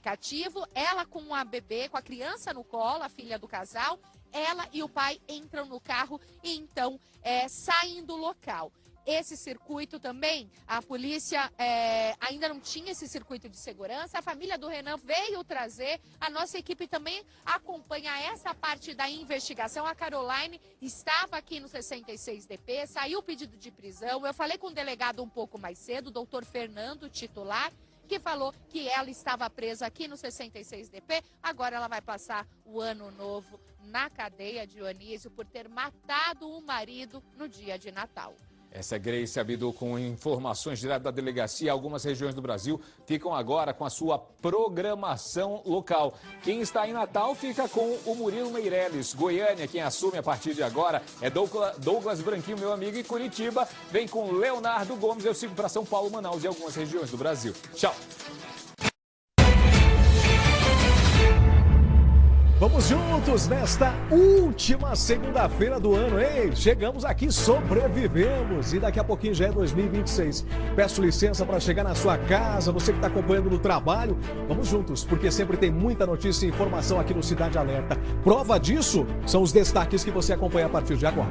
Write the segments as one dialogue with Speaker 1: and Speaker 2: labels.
Speaker 1: Cativo, ela com a bebê, com a criança no colo, a filha do casal, ela e o pai entram no carro e então saem do local. Esse circuito também, a polícia ainda não tinha esse circuito de segurança, a família do Renan veio trazer, a nossa equipe também acompanha essa parte da investigação. A Caroline estava aqui no 66DP, saiu o pedido de prisão, eu falei com o delegado um pouco mais cedo, o doutor Fernando, titular, que falou que ela estava presa aqui no 66DP, agora ela vai passar o ano novo na cadeia, Dionísio, por ter matado o marido no dia de Natal.
Speaker 2: Essa é Grace Abdu com informações direto da delegacia. Algumas regiões do Brasil ficam agora com a sua programação local. Quem está em Natal fica com o Murilo Meirelles. Goiânia, quem assume a partir de agora é Douglas Branquinho, meu amigo. E Curitiba vem com Leonardo Gomes. Eu sigo para São Paulo, Manaus e algumas regiões do Brasil. Tchau.
Speaker 3: Vamos juntos nesta última segunda-feira do ano, hein? Chegamos aqui, sobrevivemos e daqui a pouquinho já é 2026. Peço licença para chegar na sua casa, você que está acompanhando no trabalho. Vamos juntos, porque sempre tem muita notícia e informação aqui no Cidade Alerta. Prova disso são os destaques que você acompanha a partir de agora.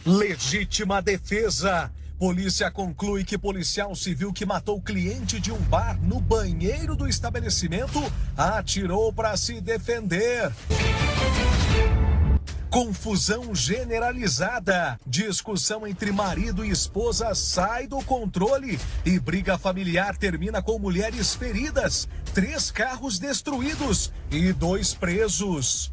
Speaker 3: Legítima defesa. Polícia conclui que policial civil que matou cliente de um bar no banheiro do estabelecimento atirou para se defender. Confusão generalizada. Discussão entre marido e esposa sai do controle e briga familiar termina com mulheres feridas, 3 carros destruídos e 2 presos.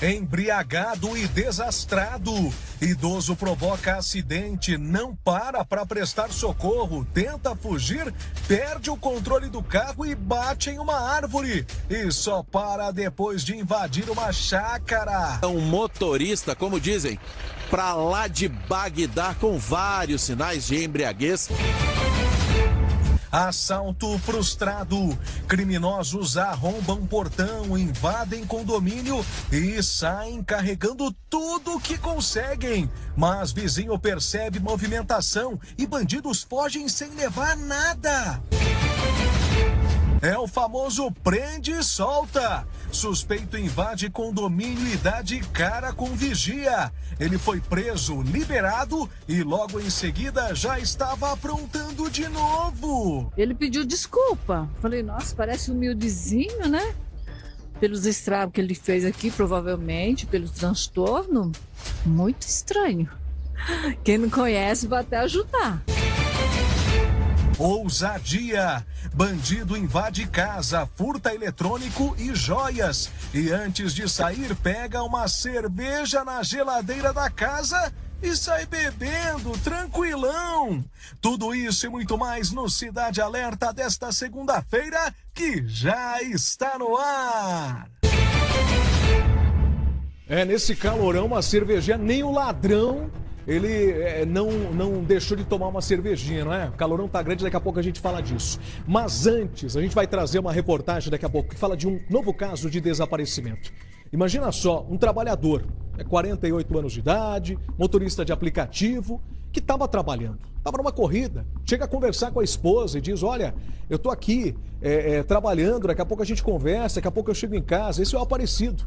Speaker 3: Embriagado e desastrado. Idoso provoca acidente, não para prestar socorro, tenta fugir, perde o controle do carro e bate em uma árvore. E só para depois de invadir uma chácara.
Speaker 4: Um motorista, como dizem, pra lá de Bagdá com vários sinais de embriaguez.
Speaker 3: Assalto frustrado. Criminosos arrombam portão, invadem condomínio e saem carregando tudo que conseguem. Mas vizinho percebe movimentação e bandidos fogem sem levar nada. É o famoso prende e solta. Suspeito invade condomínio e dá de cara com vigia. Ele foi preso, liberado e logo em seguida já estava aprontando de novo.
Speaker 5: Ele pediu desculpa. Falei, nossa, parece humildezinho, né? Pelos estragos que ele fez aqui, provavelmente, pelo transtorno. Muito estranho. Quem não conhece vai até ajudar.
Speaker 3: Ousadia. Bandido invade casa, furta eletrônico e joias. E antes de sair, pega uma cerveja na geladeira da casa e sai bebendo, tranquilão. Tudo isso e muito mais no Cidade Alerta desta segunda-feira, que já está no ar. Nesse calorão, uma cervejinha, nem o ladrão... Ele não deixou de tomar uma cervejinha, não é? O calorão tá grande, daqui a pouco a gente fala disso. Mas antes, a gente vai trazer uma reportagem daqui a pouco que fala de um novo caso de desaparecimento. Imagina só, um trabalhador, 48 anos de idade, motorista de aplicativo, que estava trabalhando, estava numa corrida, chega a conversar com a esposa e diz, olha, eu tô aqui trabalhando, daqui a pouco a gente conversa, daqui a pouco eu chego em casa, esse é o Aparecido.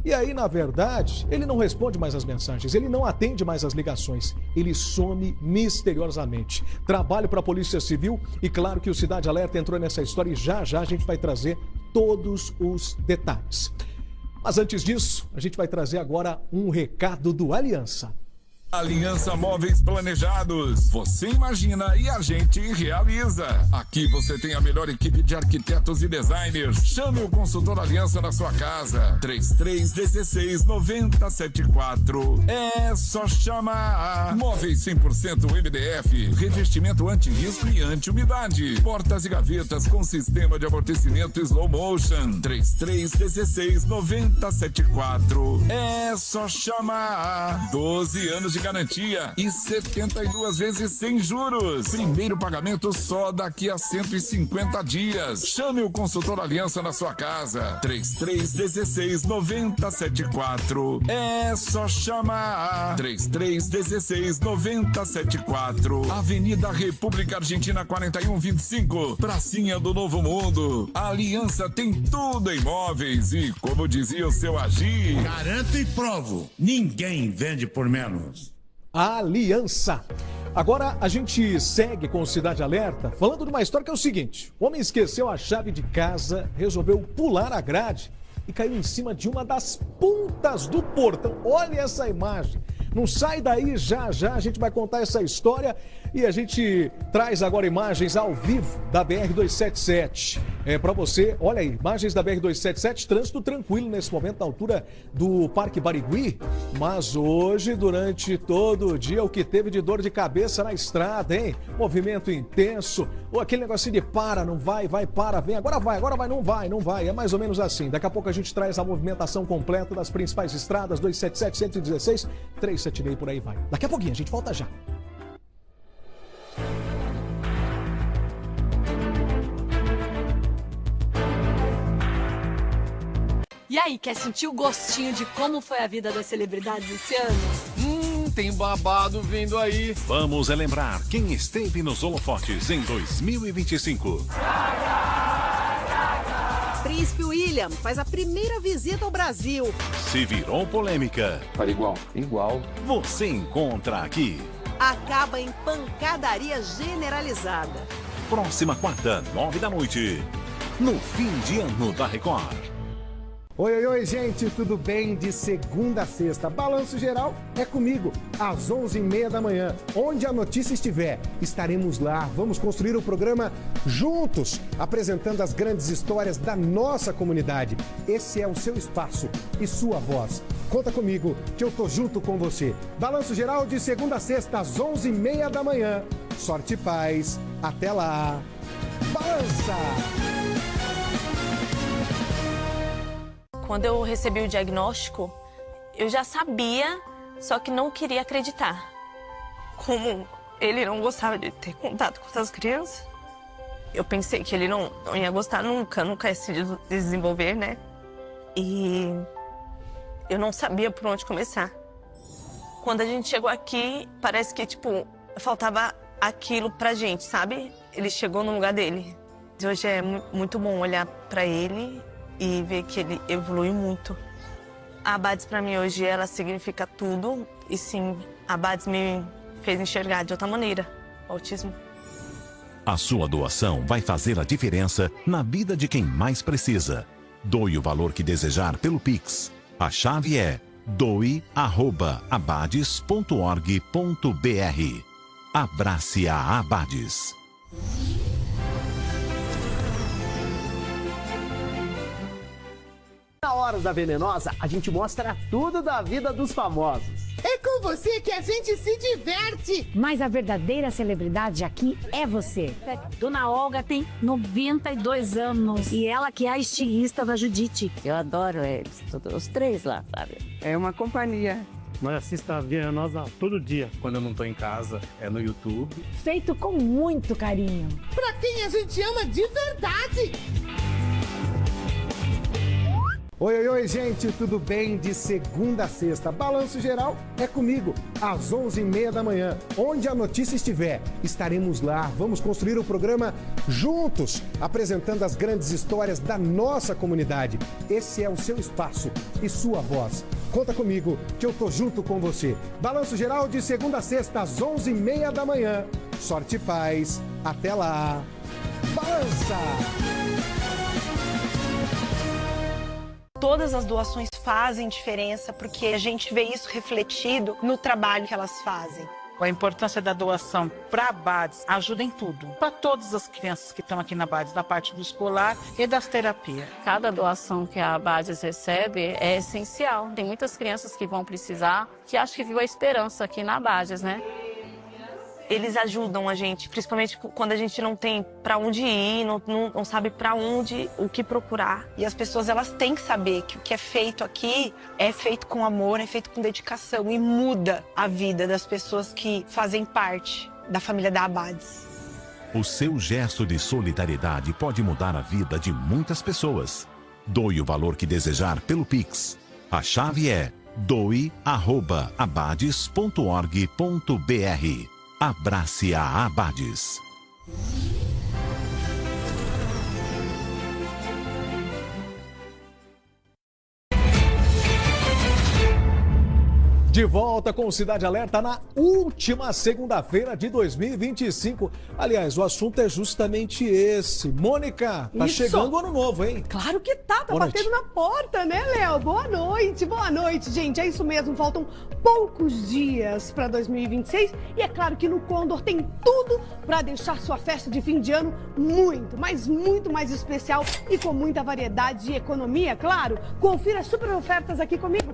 Speaker 3: E aí, na verdade, ele não responde mais as mensagens, ele não atende mais as ligações, ele some misteriosamente. Trabalho para a Polícia Civil e claro que o Cidade Alerta entrou nessa história e já a gente vai trazer todos os detalhes. Mas antes disso, a gente vai trazer agora um recado do Aliança.
Speaker 6: Aliança Móveis Planejados. Você imagina e a gente realiza. Aqui você tem a melhor equipe de arquitetos e designers. Chame o consultor Aliança na sua casa. 3316-9074. É só chamar. Móveis 100% MDF. Revestimento anti-risco e anti-umidade. Portas e gavetas com sistema de amortecimento slow motion. 3316-9074. É só chamar. 12 anos de de garantia e 72 vezes sem juros. Primeiro pagamento só daqui a 150 dias. Chame o consultor Aliança na sua casa. 3316-9074. É só chamar. 3316-9074. Avenida República Argentina 4125. Pracinha do Novo Mundo. A Aliança tem tudo em imóveis e, como dizia o seu Agir...
Speaker 7: Garanto e provo. Ninguém vende por menos.
Speaker 3: Aliança. Agora a gente segue com o Cidade Alerta, falando de uma história que é o seguinte: o homem esqueceu a chave de casa, resolveu pular a grade e caiu em cima de uma das pontas do portão. Olha essa imagem. Não sai daí, já já a gente vai contar essa história e a gente traz agora imagens ao vivo da BR-277. Para você, olha aí, imagens da BR-277, trânsito tranquilo nesse momento na altura do Parque Barigui, mas hoje, durante todo o dia, o que teve de dor de cabeça na estrada, hein? Movimento intenso, ou aquele negocinho de para, não vai, para, vem, agora vai, não vai, é mais ou menos assim. Daqui a pouco a gente traz a movimentação completa das principais estradas, 277, 116, 376, por aí vai. Daqui a pouquinho, a gente volta já.
Speaker 8: E aí, quer sentir o gostinho de como foi a vida das celebridades esse ano?
Speaker 9: Tem babado vindo aí.
Speaker 10: Vamos relembrar quem esteve nos holofotes em 2025.
Speaker 11: Príncipe William faz a primeira visita ao Brasil.
Speaker 10: Se virou polêmica.
Speaker 9: Para igual.
Speaker 10: Você encontra aqui.
Speaker 11: Acaba em pancadaria generalizada.
Speaker 10: Próxima quarta, 9 da noite. No fim de ano da Record.
Speaker 12: Oi, gente, tudo bem? De segunda a sexta, Balanço Geral é comigo, às 11h30 da manhã. Onde a notícia estiver, estaremos lá. Vamos construir o programa juntos, apresentando as grandes histórias da nossa comunidade. Esse é o seu espaço e sua voz. Conta comigo, que eu tô junto com você. Balanço Geral de segunda a sexta, às 11h30 da manhã. Sorte e paz. Até lá. Balança!
Speaker 13: Quando eu recebi o diagnóstico, eu já sabia, só que não queria acreditar. Como ele não gostava de ter contato com essas crianças, eu pensei que ele não ia gostar nunca ia se desenvolver, né? E eu não sabia por onde começar. Quando a gente chegou aqui, parece que, faltava aquilo pra gente, sabe? Ele chegou no lugar dele. Hoje é muito bom olhar pra ele e ver que ele evolui muito. A Abades, pra mim, hoje, ela significa tudo. E sim, a Abades me fez enxergar de outra maneira o autismo.
Speaker 10: A sua doação vai fazer a diferença na vida de quem mais precisa. Doe o valor que desejar pelo Pix. A chave é doe@abades.org.br. Abrace a Abades.
Speaker 14: Na Hora da Venenosa, a gente mostra tudo da vida dos famosos.
Speaker 15: É com você que a gente se diverte.
Speaker 16: Mas a verdadeira celebridade aqui é você.
Speaker 17: Dona Olga tem 92 anos e ela que é a estilista da Judite.
Speaker 18: Eu adoro eles, os três lá, sabe?
Speaker 19: É uma companhia.
Speaker 20: Nós assistimos a Venenosa todo dia. Quando eu não tô em casa, é no YouTube.
Speaker 16: Feito com muito carinho.
Speaker 15: Pra quem a gente ama de verdade.
Speaker 12: Oi, gente, tudo bem? De segunda a sexta, Balanço Geral é comigo, às 11h30 da manhã. Onde a notícia estiver, estaremos lá. Vamos construir o programa juntos, apresentando as grandes histórias da nossa comunidade. Esse é o seu espaço e sua voz. Conta comigo, que eu tô junto com você. Balanço Geral de segunda a sexta, às 11h30 da manhã. Sorte e paz. Até lá. Balança!
Speaker 21: Todas as doações fazem diferença porque a gente vê isso refletido no trabalho que elas fazem.
Speaker 22: A importância da doação para a Abades ajuda em tudo. Para todas as crianças que estão aqui na Abades, da parte do escolar e das terapias.
Speaker 23: Cada doação que a Abades recebe é essencial. Tem muitas crianças que vão precisar, que acham que viu a esperança aqui na Abades, né?
Speaker 13: Eles ajudam a gente, principalmente quando a gente não tem pra onde ir, não sabe pra onde, o que procurar.
Speaker 21: E as pessoas, elas têm que saber que o que é feito aqui é feito com amor, é feito com dedicação e muda a vida das pessoas que fazem parte da família da Abades.
Speaker 10: O seu gesto de solidariedade pode mudar a vida de muitas pessoas. Doe o valor que desejar pelo Pix. A chave é doe@abades.org.br. Abrace a Abades.
Speaker 3: De volta com o Cidade Alerta na última segunda-feira de 2025. Aliás, o assunto é justamente esse. Mônica, tá chegando o ano novo, hein?
Speaker 1: Claro que tá batendo na porta, né, Léo? Boa noite, gente. É isso mesmo, faltam poucos dias para 2026 e é claro que no Condor tem tudo para deixar sua festa de fim de ano muito, mas muito mais especial e com muita variedade e economia, claro. Confira as super ofertas aqui comigo.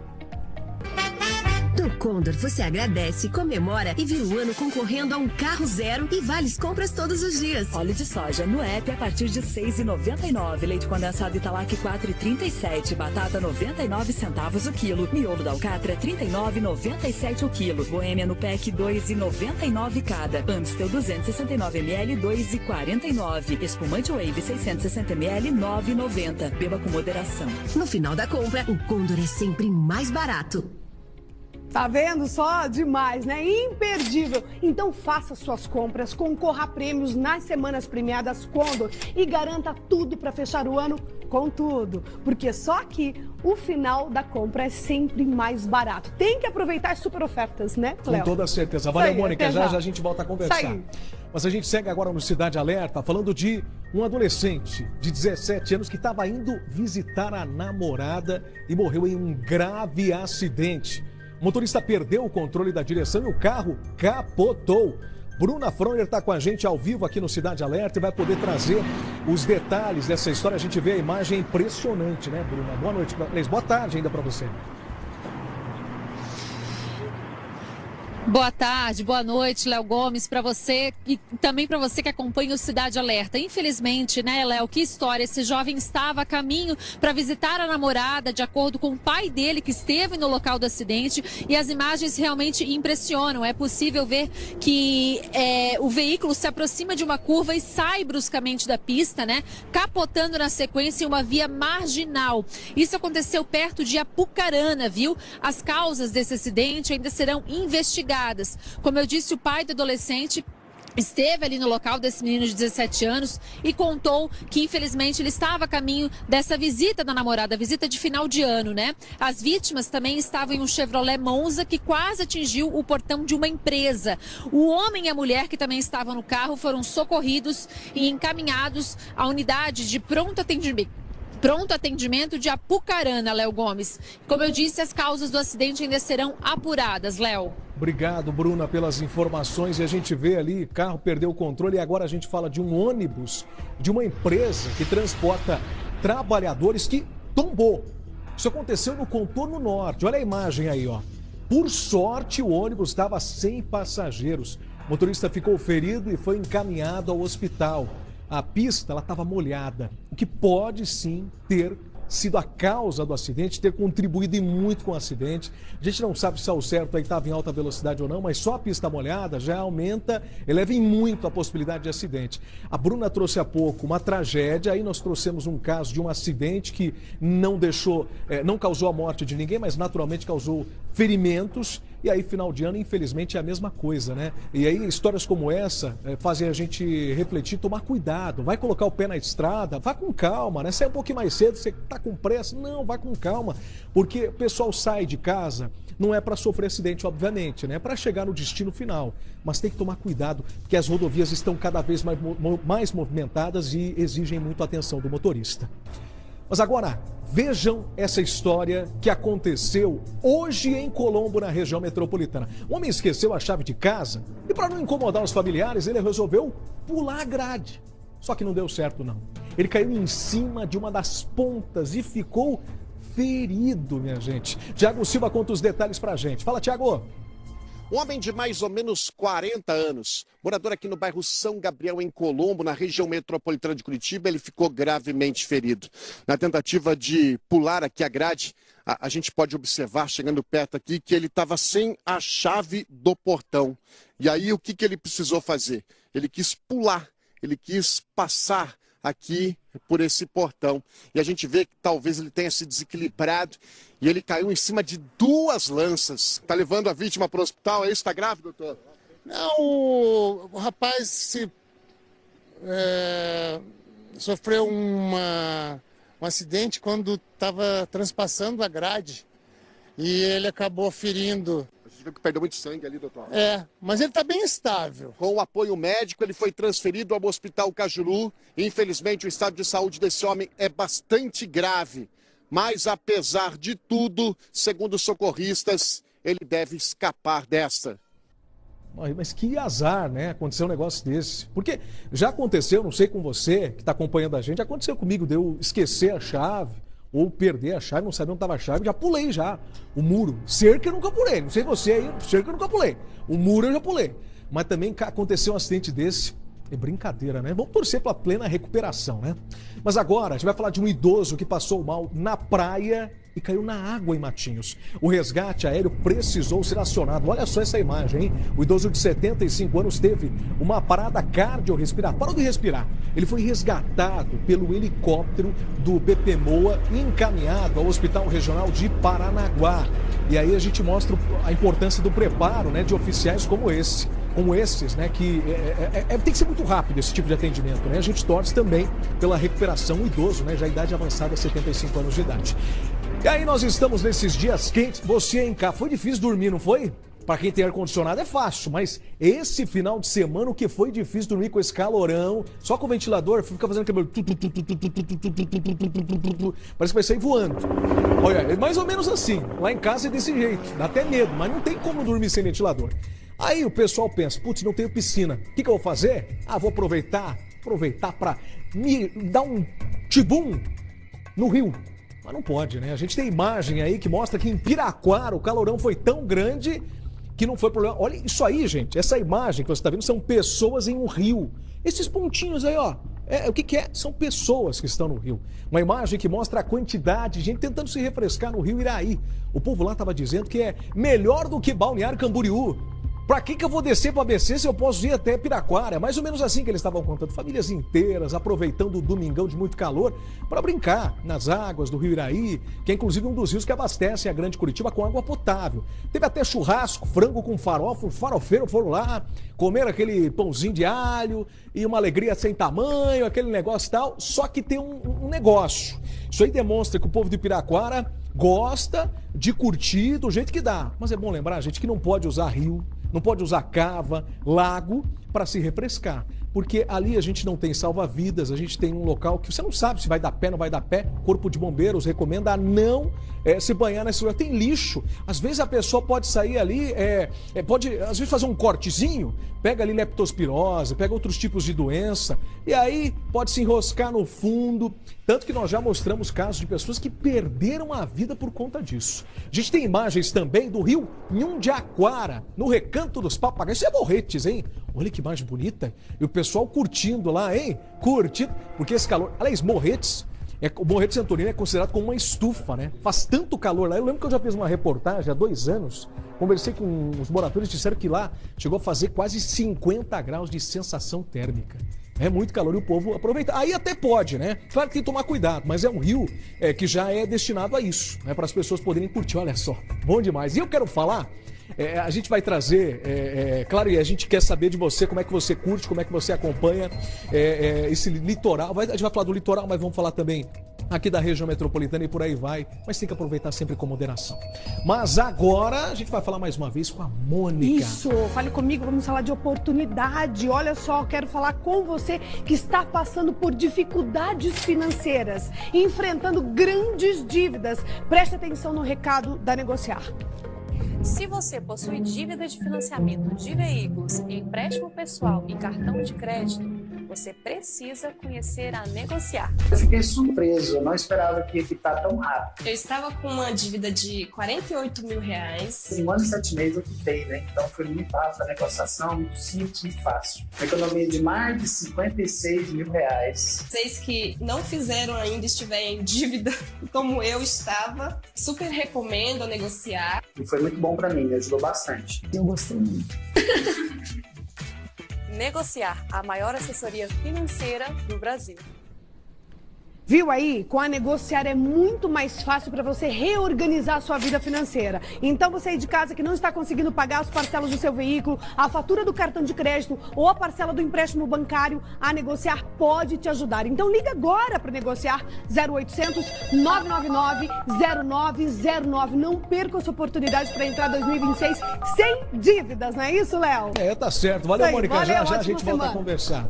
Speaker 2: No Condor, você agradece, comemora e vira o ano concorrendo a um carro zero e vales compras todos os dias.
Speaker 19: Óleo de soja no app a partir de R$ 6,99. Leite condensado Italac 4,37. Batata 99 centavos o quilo. Miolo da alcatra 39,97 o quilo. Boêmia no pack 2,99 cada. Amstel 269 ml 2,49. Espumante Wave 660 ml 9,90. Beba com moderação.
Speaker 2: No final da compra, o Condor é sempre mais barato.
Speaker 1: Tá vendo só? Demais, né? Imperdível. Então faça suas compras, concorra a prêmios nas semanas premiadas Condor e garanta tudo para fechar o ano com tudo. Porque só aqui o final da compra é sempre mais barato. Tem que aproveitar as super ofertas, né, Léo?
Speaker 3: Com toda certeza. Valeu, Mônica. Já a gente volta a conversar. Mas a gente segue agora no Cidade Alerta falando de um adolescente de 17 anos que estava indo visitar a namorada e morreu em um grave acidente. O motorista perdeu o controle da direção e o carro capotou. Bruna Froner está com a gente ao vivo aqui no Cidade Alerta e vai poder trazer os detalhes dessa história. A gente vê a imagem impressionante, né, Bruna? Boa noite, boa tarde ainda para você.
Speaker 24: Boa tarde, boa noite, Léo Gomes, para você e também para você que acompanha o Cidade Alerta. Infelizmente, né, Léo, que história, esse jovem estava a caminho para visitar a namorada, de acordo com o pai dele, que esteve no local do acidente, e as imagens realmente impressionam. É possível ver que o veículo se aproxima de uma curva e sai bruscamente da pista, né, capotando na sequência em uma via marginal. Isso aconteceu perto de Apucarana, viu? As causas desse acidente ainda serão investigadas. Como eu disse, o pai do adolescente esteve ali no local desse menino de 17 anos e contou que, infelizmente, ele estava a caminho dessa visita da namorada, visita de final de ano, né? As vítimas também estavam em um Chevrolet Monza que quase atingiu o portão de uma empresa. O homem e a mulher que também estavam no carro foram socorridos e encaminhados à unidade de pronto atendimento de Apucarana, Léo Gomes. Como eu disse, as causas do acidente ainda serão apuradas, Léo.
Speaker 3: Obrigado, Bruna, pelas informações. E a gente vê ali, o carro perdeu o controle e agora a gente fala de um ônibus de uma empresa que transporta trabalhadores que tombou. Isso aconteceu no Contorno Norte. Olha a imagem aí, ó. Por sorte, o ônibus estava sem passageiros. O motorista ficou ferido e foi encaminhado ao hospital. A pista estava molhada, o que pode sim ter sido a causa do acidente, ter contribuído e muito com o acidente. A gente não sabe se ao certo aí estava em alta velocidade ou não, mas só a pista molhada já aumenta, eleva em muito a possibilidade de acidente. A Bruna trouxe há pouco uma tragédia, aí nós trouxemos um caso de um acidente que não causou a morte de ninguém, mas naturalmente causou ferimentos. E aí, final de ano, infelizmente, é a mesma coisa, né? E aí, histórias como essa fazem a gente refletir, tomar cuidado. Vai colocar o pé na estrada, vá com calma, né? Sai um pouquinho mais cedo, você tá com pressa. Não, vai com calma. Porque o pessoal sai de casa, não é para sofrer acidente, obviamente, né? É para chegar no destino final. Mas tem que tomar cuidado, porque as rodovias estão cada vez mais movimentadas e exigem muito a atenção do motorista. Mas agora, vejam essa história que aconteceu hoje em Colombo, na região metropolitana. O homem esqueceu a chave de casa e, para não incomodar os familiares, ele resolveu pular a grade. Só que não deu certo, não. Ele caiu em cima de uma das pontas e ficou ferido, minha gente. Tiago Silva conta os detalhes pra gente. Fala, Tiago.
Speaker 4: Um homem de mais ou menos 40 anos, morador aqui no bairro São Gabriel, em Colombo, na região metropolitana de Curitiba, ele ficou gravemente ferido. Na tentativa de pular aqui a grade, a gente pode observar, chegando perto aqui, que ele estava sem a chave do portão. E aí, o que ele precisou fazer? Ele quis pular, ele quis passar aqui por esse portão. E a gente vê que talvez ele tenha se desequilibrado e ele caiu em cima de 2 lanças. Está levando a vítima para o hospital, é isso? Está grave, doutor?
Speaker 5: Não, o rapaz sofreu um acidente quando estava transpassando a grade e ele acabou ferindo.
Speaker 4: A gente viu que perdeu muito sangue ali, doutor.
Speaker 5: Mas ele está bem estável.
Speaker 4: Com o apoio médico, ele foi transferido ao Hospital Cajuru. Infelizmente, o estado de saúde desse homem é bastante grave. Mas, apesar de tudo, segundo os socorristas, ele deve escapar dessa.
Speaker 3: Mas que azar, né? Aconteceu um negócio desse. Porque já aconteceu, não sei com você que está acompanhando a gente, aconteceu comigo de eu esquecer a chave ou perder a chave, não sabia onde estava a chave, já pulei já. O muro, cerca eu nunca pulei, não sei você aí, cerca eu nunca pulei. O muro eu já pulei. Mas também aconteceu um acidente desse, é brincadeira, né? Vamos torcer pela plena recuperação, né? Mas agora a gente vai falar de um idoso que passou mal na praia e caiu na água em Matinhos. O resgate aéreo precisou ser acionado. Olha só essa imagem, hein? O idoso de 75 anos teve uma parada cardiorrespiratória. Parou de respirar. Ele foi resgatado pelo helicóptero do BPMOA e encaminhado ao Hospital Regional de Paranaguá. E aí a gente mostra a importância do preparo, né, de oficiais como esses, né, que tem que ser muito rápido esse tipo de atendimento, né? A gente torce também pela recuperação do idoso, né, já idade avançada, 75 anos de idade. E aí nós estamos nesses dias quentes. Você em cá, foi difícil dormir, não foi? Para quem tem ar-condicionado é fácil, mas esse final de semana o que foi difícil dormir com esse calorão, só com o ventilador, fica fazendo cabelo. Parece que vai sair voando. Olha, é mais ou menos assim. Lá em casa é desse jeito, dá até medo, mas não tem como dormir sem ventilador. Aí o pessoal pensa, putz, não tenho piscina. O que eu vou fazer? Vou aproveitar para me dar um tibum no rio. Mas não pode, né? A gente tem imagem aí que mostra que em Piraquara o calorão foi tão grande que não foi problema. Olha isso aí, gente. Essa imagem que você está vendo são pessoas em um rio. Esses pontinhos aí, ó. O que é? São pessoas que estão no rio. Uma imagem que mostra a quantidade de gente tentando se refrescar no rio Iraí. O povo lá estava dizendo que é melhor do que Balneário Camboriú. Pra que eu vou descer para BC se eu posso ir até Piraquara? É mais ou menos assim que eles estavam contando. Famílias inteiras aproveitando o domingão de muito calor para brincar nas águas do Rio Iraí, que é inclusive um dos rios que abastecem a Grande Curitiba com água potável. Teve até churrasco, frango com farofa, os farofeiros foram lá, comeram aquele pãozinho de alho e uma alegria sem tamanho, aquele negócio e tal. Só que tem um negócio. Isso aí demonstra que o povo de Piraquara gosta de curtir do jeito que dá. Mas é bom lembrar, gente, que não pode usar rio, não pode usar cava, lago para se refrescar. Porque ali a gente não tem salva-vidas, a gente tem um local que você não sabe se vai dar pé, não vai dar pé. Corpo de Bombeiros recomenda a não se banhar nesse lugar. Tem lixo. Às vezes a pessoa pode sair ali, pode às vezes fazer um cortezinho, pega ali leptospirose, pega outros tipos de doença, e aí pode se enroscar no fundo. Tanto que nós já mostramos casos de pessoas que perderam a vida por conta disso. A gente tem imagens também do rio Nhundiaquara, no Recanto dos Papagaios. Isso é Morretes, hein? Olha que imagem bonita. E o pessoal curtindo lá, hein? Curtindo. Porque esse calor... Aliás, Morretes... O Morretes Santorini é considerado como uma estufa, né? Faz tanto calor lá. Eu lembro que eu já fiz uma reportagem há 2 anos. Conversei com os moradores, disseram que lá chegou a fazer quase 50 graus de sensação térmica. É muito calor e o povo aproveita. Aí até pode, né? Claro que tem que tomar cuidado, mas é um rio que já é destinado a isso, né? Para as pessoas poderem curtir. Olha só, bom demais. E eu quero falar... a gente vai trazer, claro, e a gente quer saber de você, como é que você curte, como é que você acompanha esse litoral. A gente vai falar do litoral, mas vamos falar também aqui da região metropolitana e por aí vai. Mas tem que aproveitar sempre com moderação. Mas agora a gente vai falar mais uma vez com a Mônica.
Speaker 1: Isso, fale comigo, vamos falar de oportunidade. Olha só, quero falar com você que está passando por dificuldades financeiras, enfrentando grandes dívidas. Preste atenção no recado da Negociar.
Speaker 6: Se você possui dívida de financiamento de veículos, empréstimo pessoal e cartão de crédito, você precisa conhecer a Negociar.
Speaker 7: Eu fiquei surpreso, eu não esperava que ia quitar tão rápido.
Speaker 6: Eu estava com uma dívida de R$48 mil.
Speaker 7: Em 1 ano e 7 meses eu quitei, né? Então foi muito rápido a negociação, muito simples, muito fácil. Uma economia de mais de R$56 mil.
Speaker 6: Vocês que não fizeram ainda, estiverem em dívida, como eu estava, super recomendo a Negociar.
Speaker 7: E foi muito bom para mim, me ajudou bastante.
Speaker 16: Eu gostei muito.
Speaker 6: Negociar, a maior assessoria financeira do Brasil.
Speaker 1: Viu aí? Com a Negociar é muito mais fácil para você reorganizar a sua vida financeira. Então você aí de casa que não está conseguindo pagar as parcelas do seu veículo, a fatura do cartão de crédito ou a parcela do empréstimo bancário, a Negociar pode te ajudar. Então liga agora para Negociar 0800 999 0909. Não perca essa oportunidade para entrar 2026 sem dívidas, não é isso, Léo?
Speaker 3: É, tá certo. Valeu, Mônica.
Speaker 1: Valeu,
Speaker 3: já a gente volta a conversar.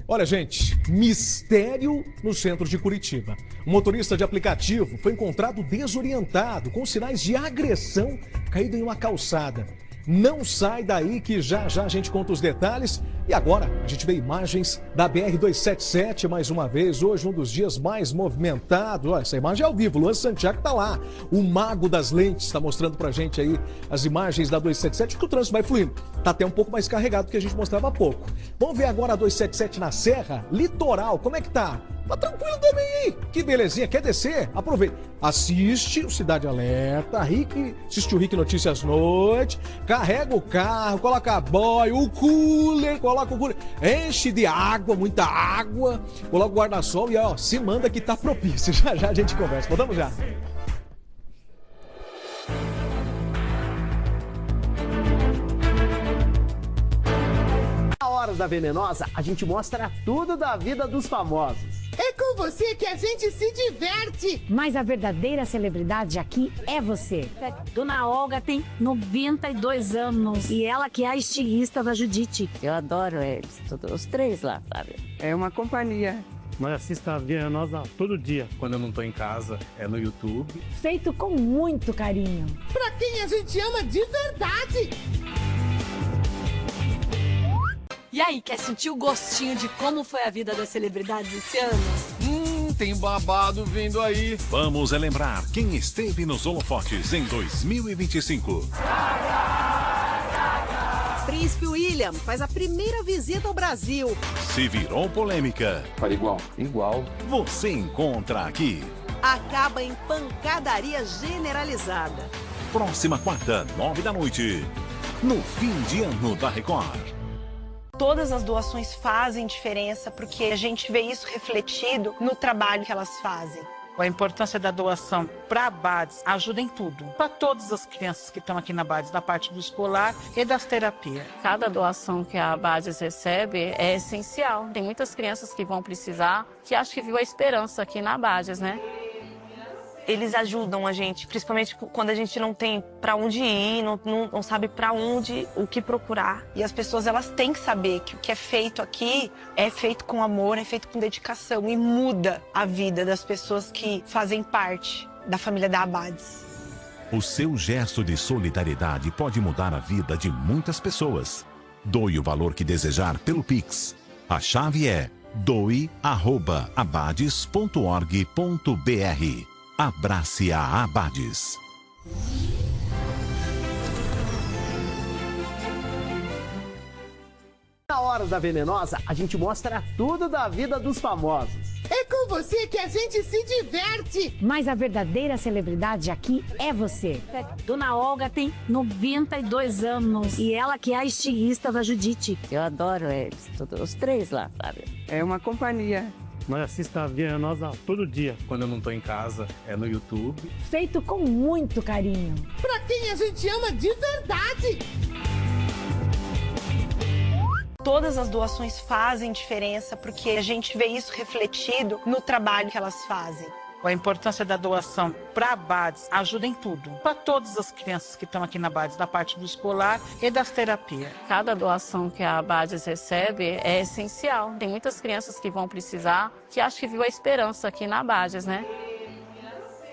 Speaker 3: Olha, gente, mistério no centro de Curitiba. Um motorista de aplicativo foi encontrado desorientado, com sinais de agressão, caído em uma calçada. Não sai daí que já a gente conta os detalhes. E agora a gente vê imagens da BR-277 mais uma vez. Hoje um dos dias mais movimentados. Olha, essa imagem é ao vivo. Luan Santiago tá lá. O mago das lentes está mostrando pra gente aí as imagens da 277, que o trânsito vai fluindo. Tá até um pouco mais carregado do que a gente mostrava há pouco. Vamos ver agora a 277 na Serra. Litoral, como é que tá? Tá tranquilo também, hein? Que belezinha. Quer descer? Aproveita. Assiste o Cidade Alerta, assiste o Rick Notícias Noite, carrega o carro, coloca a boia, o cooler, coloca o cooler, enche de água, muita água, coloca o guarda-sol e ó, se manda que tá propício. Já a gente conversa. Voltamos já.
Speaker 14: Na Hora da Venenosa, a gente mostra tudo da vida dos famosos.
Speaker 15: É com você que a gente se diverte.
Speaker 16: Mas a verdadeira celebridade aqui é você.
Speaker 17: Dona Olga tem 92 anos e ela que é a estilista da Judite.
Speaker 18: Eu adoro eles, os três lá, sabe? É uma companhia.
Speaker 20: Nós assistimos a Venenosa todo dia. Quando eu não tô em casa, é no YouTube.
Speaker 16: Feito com muito carinho.
Speaker 15: Pra quem a gente ama de verdade.
Speaker 8: E aí, quer sentir o gostinho de como foi a vida das celebridades esse ano?
Speaker 10: Tem babado vindo aí. Vamos relembrar quem esteve nos holofotes em 2025.
Speaker 9: Príncipe William faz a primeira visita ao Brasil.
Speaker 10: Se virou polêmica.
Speaker 11: Fala igual. Igual.
Speaker 10: Você encontra aqui.
Speaker 9: Acaba em pancadaria generalizada.
Speaker 10: Próxima quarta, 9 da noite. No fim de ano da Record.
Speaker 21: Todas as doações fazem diferença porque a gente vê isso refletido no trabalho que elas fazem.
Speaker 22: A importância da doação para a BADES ajuda em tudo. Para todas as crianças que estão aqui na BADES, da parte do escolar e das terapias.
Speaker 23: Cada doação que a BADES recebe é essencial. Tem muitas crianças que vão precisar, que acho que viu a esperança aqui na BADES, né?
Speaker 13: Eles ajudam a gente, principalmente quando a gente não tem para onde ir, não sabe para onde, o que procurar.
Speaker 21: E as pessoas, elas têm que saber que o que é feito aqui é feito com amor, é feito com dedicação e muda a vida das pessoas que fazem parte da família da Abades.
Speaker 10: O seu gesto de solidariedade pode mudar a vida de muitas pessoas. Doe o valor que desejar pelo Pix. A chave é doe@abades.org.br. Abrace a Abades.
Speaker 14: Na Hora da Venenosa, a gente mostra tudo da vida dos famosos.
Speaker 15: É com você que a gente se diverte.
Speaker 16: Mas a verdadeira celebridade aqui é você.
Speaker 17: Dona Olga tem 92 anos e ela que é a estilista da Judite.
Speaker 18: Eu adoro eles, os três lá, sabe? É uma companhia.
Speaker 20: Nós assistimos a Venenosa todo dia. Quando eu não tô em casa, é no YouTube.
Speaker 16: Feito com muito carinho.
Speaker 15: Pra quem a gente ama de verdade.
Speaker 21: Todas as doações fazem diferença porque a gente vê isso refletido no trabalho que elas fazem.
Speaker 22: A importância da doação para a BADES ajuda em tudo. Para todas as crianças que estão aqui na BADES, da parte do escolar e das terapias.
Speaker 23: Cada doação que a BADES recebe é essencial. Tem muitas crianças que vão precisar, que acho que viu a esperança aqui na BADES, né?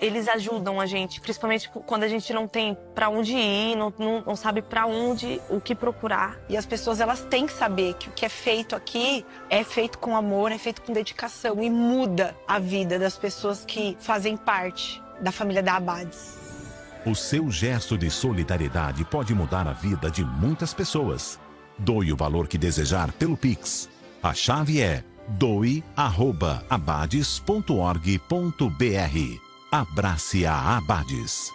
Speaker 13: eles ajudam a gente, principalmente quando a gente não tem pra onde ir, não sabe pra onde, o que procurar.
Speaker 21: E as pessoas, elas têm que saber que o que é feito aqui é feito com amor, é feito com dedicação e muda a vida das pessoas que fazem parte da família da Abades.
Speaker 10: O seu gesto de solidariedade pode mudar a vida de muitas pessoas. Doe o valor que desejar pelo Pix. A chave é doe@abades.org.br. Abrace a Abades.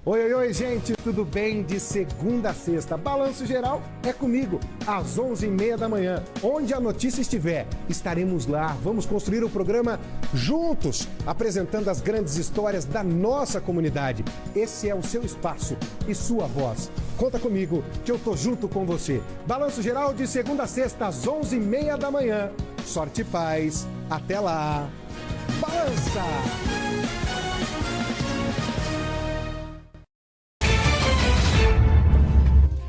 Speaker 2: Oi, gente, tudo bem? De segunda a sexta, Balanço Geral é comigo, às 11h30 da manhã. Onde a notícia estiver, estaremos lá. Vamos construir o programa juntos, apresentando as grandes histórias da nossa comunidade. Esse é o seu espaço e sua voz. Conta comigo, que eu tô junto com você. Balanço Geral de segunda a sexta, às 11h30 da manhã. Sorte e paz. Até lá. Balança!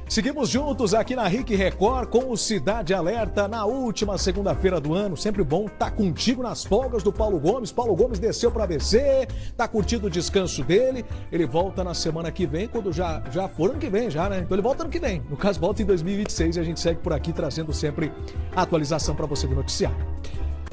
Speaker 3: Seguimos juntos aqui na RIC Record com o Cidade Alerta na última segunda-feira do ano. Sempre bom estar contigo nas folgas do Paulo Gomes. Paulo Gomes desceu para ABC, tá curtindo o descanso dele. Ele volta na semana que vem, quando já for ano que vem já, né? Então ele volta ano que vem. No caso, volta em 2026 e a gente segue por aqui trazendo sempre a atualização para você do noticiário.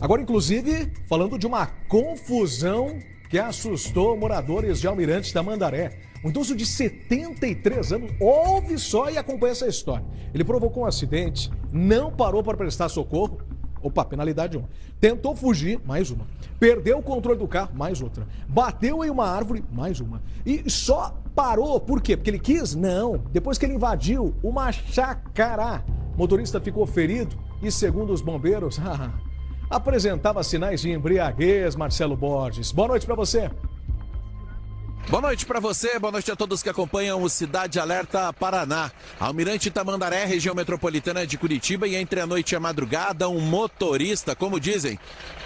Speaker 3: Agora, inclusive, falando de uma confusão que assustou moradores de Almirante Tamandaré. Um idoso de 73 anos, ouve só e acompanha essa história. Ele provocou um acidente, não parou para prestar socorro. Opa, penalidade 1. Tentou fugir, mais uma. Perdeu o controle do carro, mais outra. Bateu em uma árvore, mais uma. E só parou, por quê? Porque ele quis? Não. Depois que ele invadiu uma chácara. O motorista ficou ferido e, segundo os bombeiros, apresentava sinais de embriaguez. Marcelo Borges, boa noite para você.
Speaker 11: Boa noite para você, boa noite a todos que acompanham o Cidade Alerta Paraná. Almirante Tamandaré, região metropolitana de Curitiba, e entre a noite e a madrugada, um motorista, como dizem,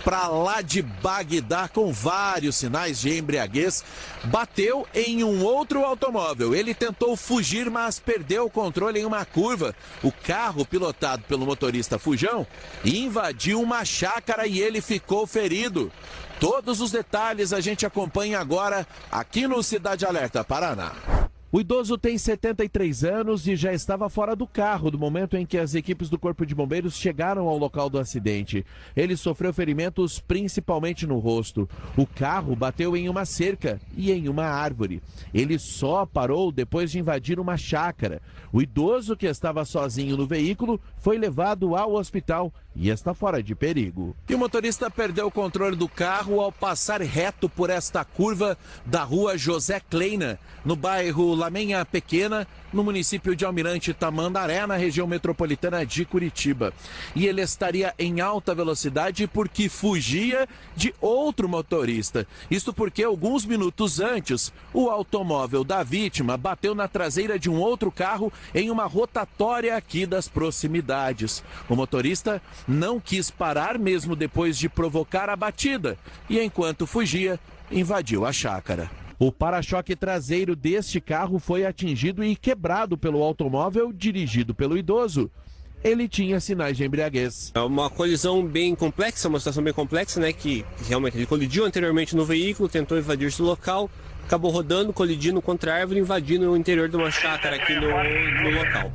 Speaker 11: para lá de Bagdá, com vários sinais de embriaguez, bateu em um outro automóvel. Ele tentou fugir, mas perdeu o controle em uma curva. O carro, pilotado pelo motorista Fujão, invadiu uma chácara e ele ficou ferido. Todos os detalhes a gente acompanha agora aqui no Cidade Alerta Paraná. O idoso tem 73 anos e já estava fora do carro no momento em que as equipes do Corpo de Bombeiros chegaram ao local do acidente. Ele sofreu ferimentos principalmente no rosto. O carro bateu em uma cerca e em uma árvore. Ele só parou depois de invadir uma chácara. O idoso, que estava sozinho no veículo, foi levado ao hospital e está fora de perigo. E o motorista perdeu o controle do carro ao passar reto por esta curva da rua José Kleina, no bairro Lamenha Pequena, no município de Almirante Tamandaré, na região metropolitana de Curitiba. E ele estaria em alta velocidade porque fugia de outro motorista. Isto porque alguns minutos antes, o automóvel da vítima bateu na traseira de um outro carro em uma rotatória aqui das proximidades. O motorista não quis parar mesmo depois de provocar a batida e, enquanto fugia, invadiu a chácara. O para-choque traseiro deste carro foi atingido e quebrado pelo automóvel dirigido pelo idoso. Ele tinha sinais de embriaguez.
Speaker 12: É uma colisão bem complexa, uma situação bem complexa, né? Que realmente ele colidiu anteriormente no veículo, tentou invadir-se do local, acabou rodando, colidindo contra a árvore, invadindo o interior de uma chácara aqui no local.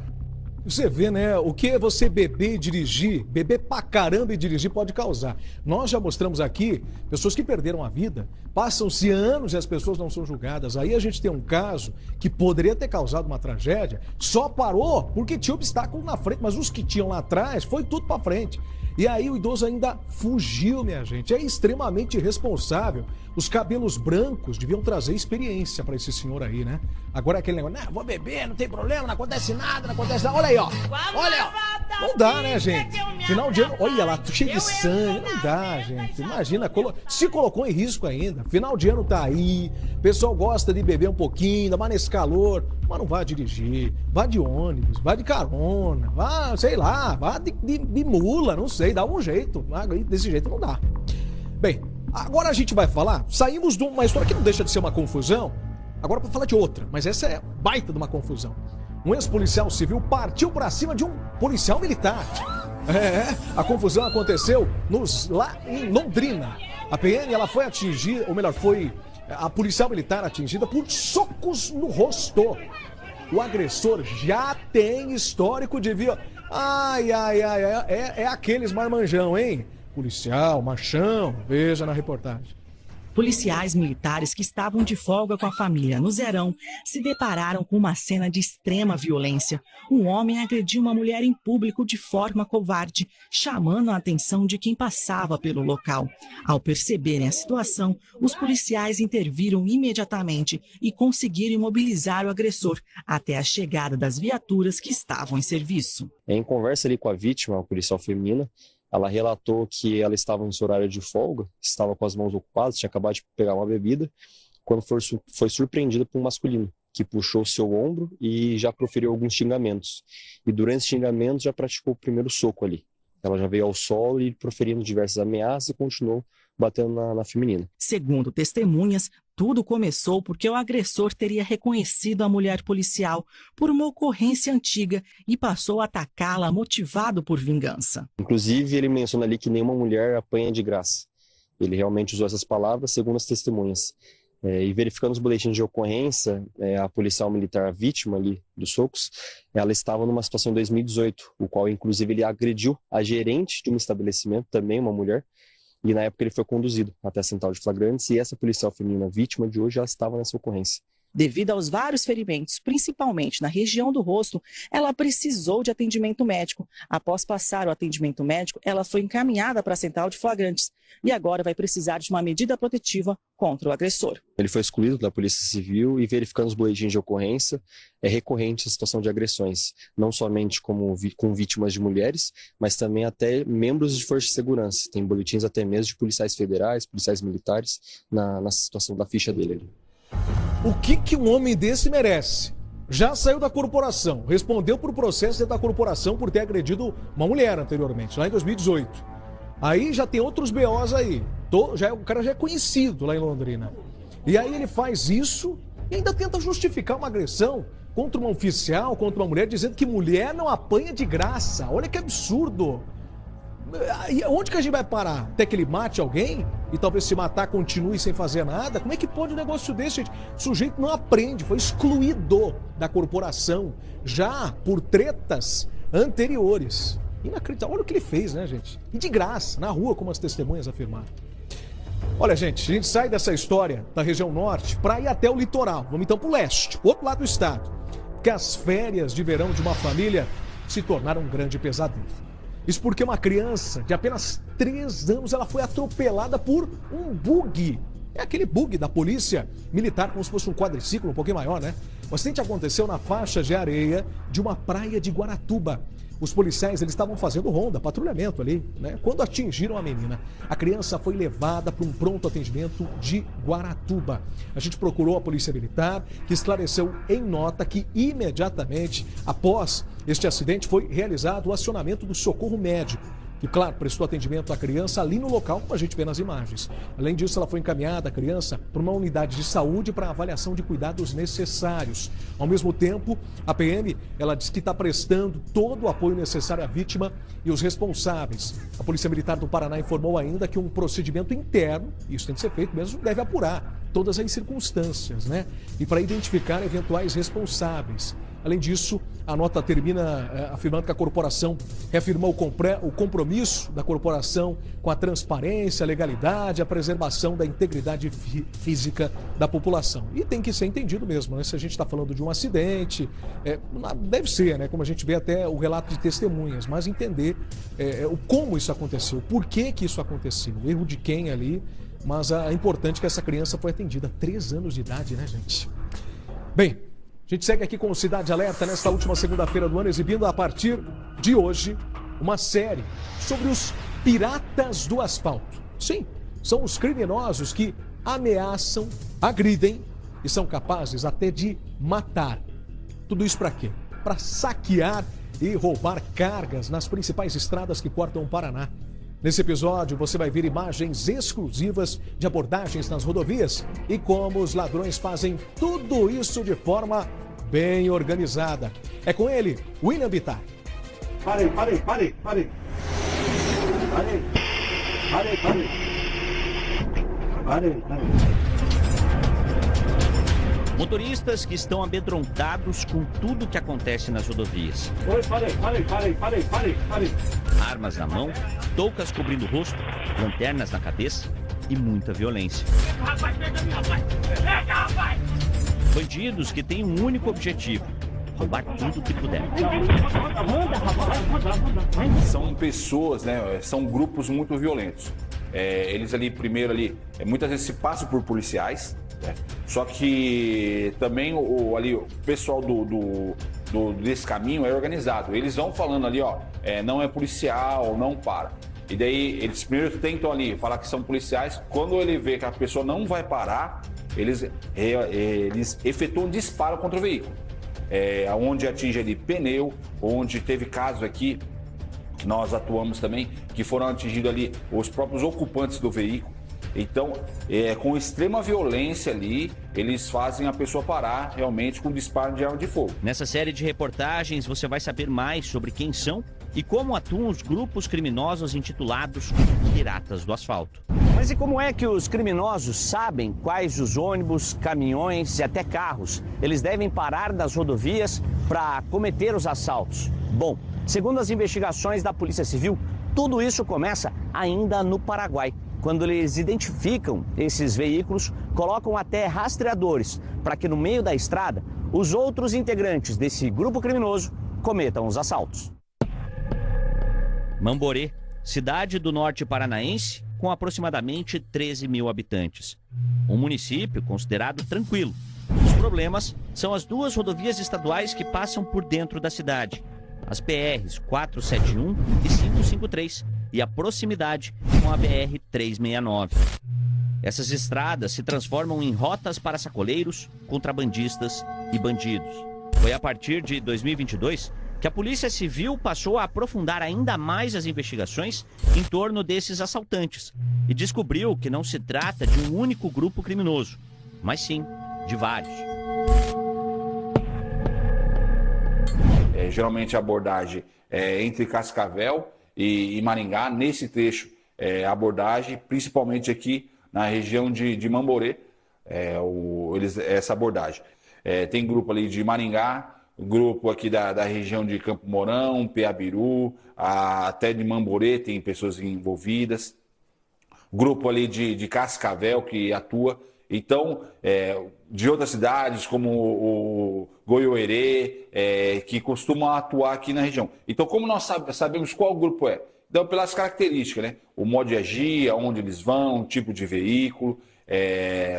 Speaker 3: Você vê, né, o que você beber e dirigir, beber pra caramba e dirigir pode causar. Nós já mostramos aqui pessoas que perderam a vida, passam-se anos e as pessoas não são julgadas. Aí a gente tem um caso que poderia ter causado uma tragédia, só parou porque tinha obstáculo na frente, mas os que tinham lá atrás, foi tudo pra frente. E aí o idoso ainda fugiu, minha gente. É extremamente irresponsável. Os cabelos brancos deviam trazer experiência para esse senhor aí, né? Agora aquele negócio, não, vou beber, não tem problema, não acontece nada, não acontece nada. Olha aí, ó. Olha aí, ó. Não dá, né, gente? Final de ano, olha lá, cheio de sangue. Não dá, gente. Imagina, se colocou em risco ainda. Final de ano tá aí. O pessoal gosta de beber um pouquinho, ainda mais nesse calor. Mas não vá dirigir. Vá de ônibus, vá de carona, vá, sei lá, vá de mula, não sei, dá um jeito. Desse jeito não dá. Bem, agora a gente vai falar, saímos de uma história que não deixa de ser uma confusão, agora para falar de outra, mas essa é baita de uma confusão. Um ex-policial civil partiu para cima de um policial militar. A confusão aconteceu lá em Londrina. A PM ela foi atingida, ou melhor, foi a policial militar atingida por socos no rosto. O agressor já tem histórico de violência. É aqueles marmanjão, hein? Policial, machão, veja na reportagem.
Speaker 4: Policiais militares que estavam de folga com a família no Zerão se depararam com uma cena de extrema violência. Um homem agrediu uma mulher em público de forma covarde, chamando a atenção de quem passava pelo local. Ao perceberem a situação, os policiais interviram imediatamente e conseguiram imobilizar o agressor até a chegada das viaturas que estavam em serviço.
Speaker 5: Em conversa ali com a vítima, a policial feminina, ela relatou que ela estava no seu horário de folga, estava com as mãos ocupadas, tinha acabado de pegar uma bebida, quando foi surpreendida por um masculino, que puxou seu ombro e já proferiu alguns xingamentos. E durante os xingamentos já praticou o primeiro soco ali. Ela já veio ao solo e proferindo diversas ameaças e continuou batendo na feminina.
Speaker 4: Segundo testemunhas, tudo começou porque o agressor teria reconhecido a mulher policial por uma ocorrência antiga e passou a atacá-la motivado por vingança.
Speaker 5: Inclusive, ele menciona ali que nenhuma mulher apanha de graça. Ele realmente usou essas palavras, segundo as testemunhas. E verificando os boletins de ocorrência, a policial militar, a vítima ali dos socos, ela estava numa situação em 2018, o qual inclusive ele agrediu a gerente de um estabelecimento, também uma mulher, e na época ele foi conduzido até a central de flagrantes e essa policial feminina vítima de hoje já estava nessa ocorrência.
Speaker 4: Devido aos vários ferimentos, principalmente na região do rosto, ela precisou de atendimento médico. Após passar o atendimento médico, ela foi encaminhada para a central de flagrantes e agora vai precisar de uma medida protetiva contra o agressor.
Speaker 5: Ele foi excluído da Polícia Civil e verificando os boletins de ocorrência, é recorrente a situação de agressões, não somente com vítimas de mulheres, mas também até membros de forças de segurança. Tem boletins até mesmo de policiais federais, policiais militares, na situação da ficha dele ali.
Speaker 3: O que um homem desse merece? Já saiu da corporação, respondeu por processo dentro da corporação por ter agredido uma mulher anteriormente, lá em 2018. Aí já tem outros BOs aí. O cara já é conhecido lá em Londrina. E aí ele faz isso e ainda tenta justificar uma agressão contra uma oficial, contra uma mulher, dizendo que mulher não apanha de graça. Olha que absurdo. E onde que a gente vai parar? Até que ele mate alguém? E talvez se matar continue sem fazer nada? Como é que pode um negócio desse, gente? O sujeito não aprende, foi excluído da corporação já por tretas anteriores. Inacreditável. Olha o que ele fez, né, gente? E de graça, na rua, como as testemunhas afirmaram. Olha, gente, a gente sai dessa história da região norte para ir até o litoral. Vamos então para o leste, pro outro lado do estado. Porque as férias de verão de uma família se tornaram um grande pesadelo. Isso porque uma criança de apenas 3 anos ela foi atropelada por um bug. É aquele bug da polícia militar, como se fosse um quadriciclo um pouquinho maior, né? O acidente aconteceu na faixa de areia de uma praia de Guaratuba. Os policiais eles estavam fazendo ronda, patrulhamento ali, né? Quando atingiram a menina, a criança foi levada para um pronto atendimento de Guaratuba. A gente procurou a polícia militar, que esclareceu em nota que imediatamente após este acidente foi realizado o acionamento do socorro médico. E, claro, prestou atendimento à criança ali no local, como a gente vê nas imagens. Além disso, ela foi encaminhada, a criança, para uma unidade de saúde para avaliação de cuidados necessários. Ao mesmo tempo, a PM, ela diz que está prestando todo o apoio necessário à vítima e os responsáveis. A Polícia Militar do Paraná informou ainda que um procedimento interno, isso tem que ser feito mesmo, deve apurar todas as circunstâncias, né? E para identificar eventuais responsáveis. Além disso, a nota termina afirmando que a corporação reafirmou o compromisso da corporação com a transparência, a legalidade, a preservação da integridade física da população. E tem que ser entendido mesmo, né? Se a gente está falando de um acidente, deve ser, né? Como a gente vê até o relato de testemunhas, mas entender como isso aconteceu, por que isso aconteceu, o erro de quem ali, mas é importante que essa criança foi atendida, 3 anos de idade, né, gente? Bem, a gente segue aqui com o Cidade Alerta nesta última segunda-feira do ano, exibindo a partir de hoje uma série sobre os piratas do asfalto. Sim, são os criminosos que ameaçam, agridem e são capazes até de matar. Tudo isso para quê? Para saquear e roubar cargas nas principais estradas que cortam o Paraná. Nesse episódio, você vai ver imagens exclusivas de abordagens nas rodovias e como os ladrões fazem tudo isso de forma bem organizada. É com ele, William Bittar.
Speaker 19: Parei.
Speaker 6: Motoristas que estão amedrontados com tudo que acontece nas rodovias. Armas na mão, toucas cobrindo o rosto, lanternas na cabeça e muita violência. Bandidos que têm um único objetivo: roubar tudo que puder.
Speaker 7: São pessoas, né? São grupos muito violentos. Eles ali, primeiro ali, muitas vezes se passam por policiais, né? Só que também o pessoal desse caminho é organizado. Eles vão falando ali, ó, não é policial, não para. E daí eles primeiro tentam ali falar que são policiais. Quando ele vê que a pessoa não vai parar, eles efetuam um disparo contra o veículo. Onde atinge ali pneu, onde teve casos aqui, nós atuamos também, que foram atingidos ali os próprios ocupantes do veículo. Então, com extrema violência ali, eles fazem a pessoa parar realmente com disparo de arma de fogo.
Speaker 6: Nessa série de reportagens, você vai saber mais sobre quem são e como atuam os grupos criminosos intitulados Piratas do Asfalto.
Speaker 19: Mas e como é que os criminosos sabem quais os ônibus, caminhões e até carros eles devem parar nas rodovias para cometer os assaltos? Bom, segundo as investigações da Polícia Civil, tudo isso começa ainda no Paraguai. Quando eles identificam esses veículos, colocam até rastreadores para que no meio da estrada os outros integrantes desse grupo criminoso cometam os assaltos.
Speaker 6: Mamborê, cidade do norte paranaense, com aproximadamente 13 mil habitantes. Um município considerado tranquilo. Os problemas são as duas rodovias estaduais que passam por dentro da cidade, as PRs 471 e 553, e a proximidade com a BR 369. Essas estradas se transformam em rotas para sacoleiros, contrabandistas e bandidos. Foi a partir de 2022 que a Polícia Civil passou a aprofundar ainda mais as investigações em torno desses assaltantes e descobriu que não se trata de um único grupo criminoso, mas sim de vários.
Speaker 7: Geralmente a abordagem é entre Cascavel e Maringá, nesse trecho a abordagem, principalmente aqui na região de Mamborê, essa abordagem. Tem grupo ali de Maringá, grupo aqui da região de Campo Mourão, Piabiru, até de Mamborê tem pessoas envolvidas. Grupo ali de Cascavel que atua. Então, de outras cidades como o Goiôerê, que costumam atuar aqui na região. Então, como nós sabemos qual grupo é? Então, pelas características, né? O modo de agir, aonde eles vão, o tipo de veículo,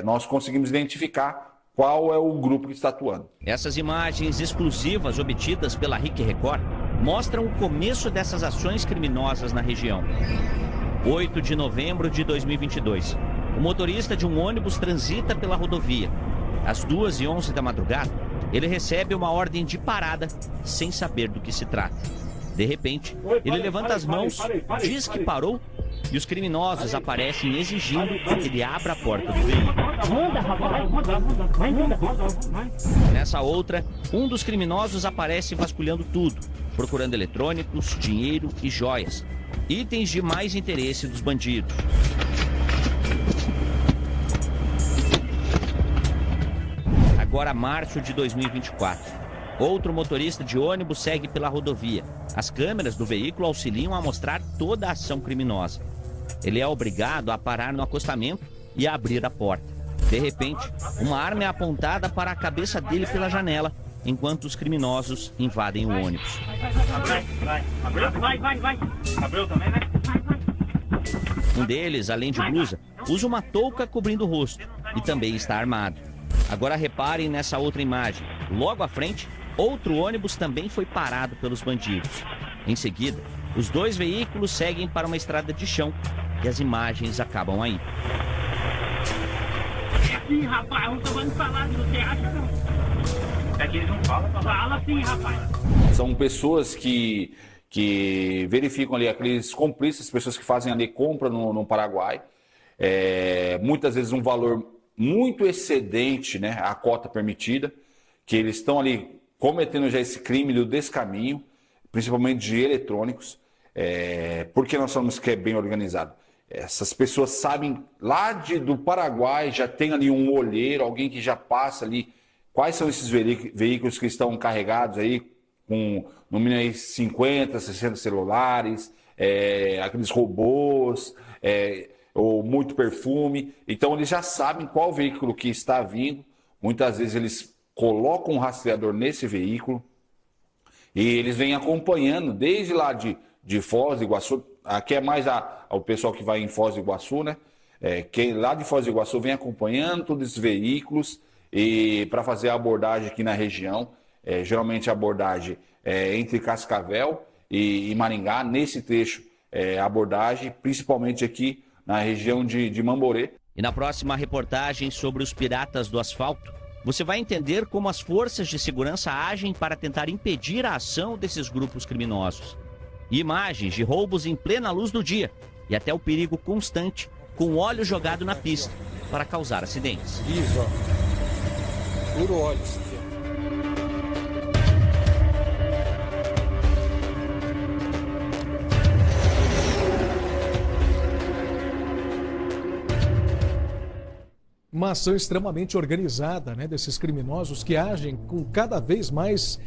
Speaker 7: nós conseguimos identificar qual é o grupo que está atuando.
Speaker 6: Essas imagens exclusivas obtidas pela RIC Record mostram o começo dessas ações criminosas na região. 8 de novembro de 2022. O motorista de um ônibus transita pela rodovia. Às 2h11 da madrugada, ele recebe uma ordem de parada sem saber do que se trata. De repente, ele levanta as mãos, diz que parou e os criminosos aparecem exigindo que ele abra a porta do veículo. Nessa outra, um dos criminosos aparece vasculhando tudo, procurando eletrônicos, dinheiro e joias, itens de mais interesse dos bandidos. Agora, março de 2024. Outro motorista de ônibus segue pela rodovia. As câmeras do veículo auxiliam a mostrar toda a ação criminosa. Ele é obrigado a parar no acostamento e a abrir a porta. De repente, uma arma é apontada para a cabeça dele pela janela, enquanto os criminosos invadem o ônibus.
Speaker 24: Abriu também, né?
Speaker 6: Um deles, além de blusa, usa uma touca cobrindo o rosto e também está armado. Agora reparem nessa outra imagem. Logo à frente, outro ônibus também foi parado pelos bandidos. Em seguida, os dois veículos seguem para uma estrada de chão e as imagens acabam aí.
Speaker 24: Sim, rapaz, não tô falando falar, você acha não? É que eles não falam, fala sim, rapaz.
Speaker 7: São pessoas que verificam ali aqueles cúmplices, pessoas que fazem ali compra no Paraguai. Muitas vezes um valor muito excedente, né, a cota permitida, que eles estão ali cometendo já esse crime do descaminho, principalmente de eletrônicos. Por que nós falamos que é bem organizado? Essas pessoas sabem, lá do Paraguai já tem ali um olheiro, alguém que já passa ali, quais são esses veículos que estão carregados aí, com no mínimo aí 50, 60 celulares, aqueles robôs, ou muito perfume. Então eles já sabem qual veículo que está vindo. Muitas vezes eles colocam um rastreador nesse veículo e eles vêm acompanhando desde lá de Foz do Iguaçu. Aqui é mais o pessoal que vai em Foz do Iguaçu, né? Quem lá de Foz do Iguaçu vem acompanhando todos esses veículos e para fazer a abordagem aqui na região. Geralmente a abordagem é entre Cascavel e Maringá, nesse trecho a abordagem, principalmente aqui na região de Mamborê.
Speaker 6: E na próxima reportagem sobre os piratas do asfalto, você vai entender como as forças de segurança agem para tentar impedir a ação desses grupos criminosos. Imagens de roubos em plena luz do dia e até o perigo constante com óleo jogado na pista para causar acidentes.
Speaker 1: Isso, ó. Puro óleo isso aqui.
Speaker 3: Uma ação extremamente organizada, né, desses criminosos que agem com cada vez mais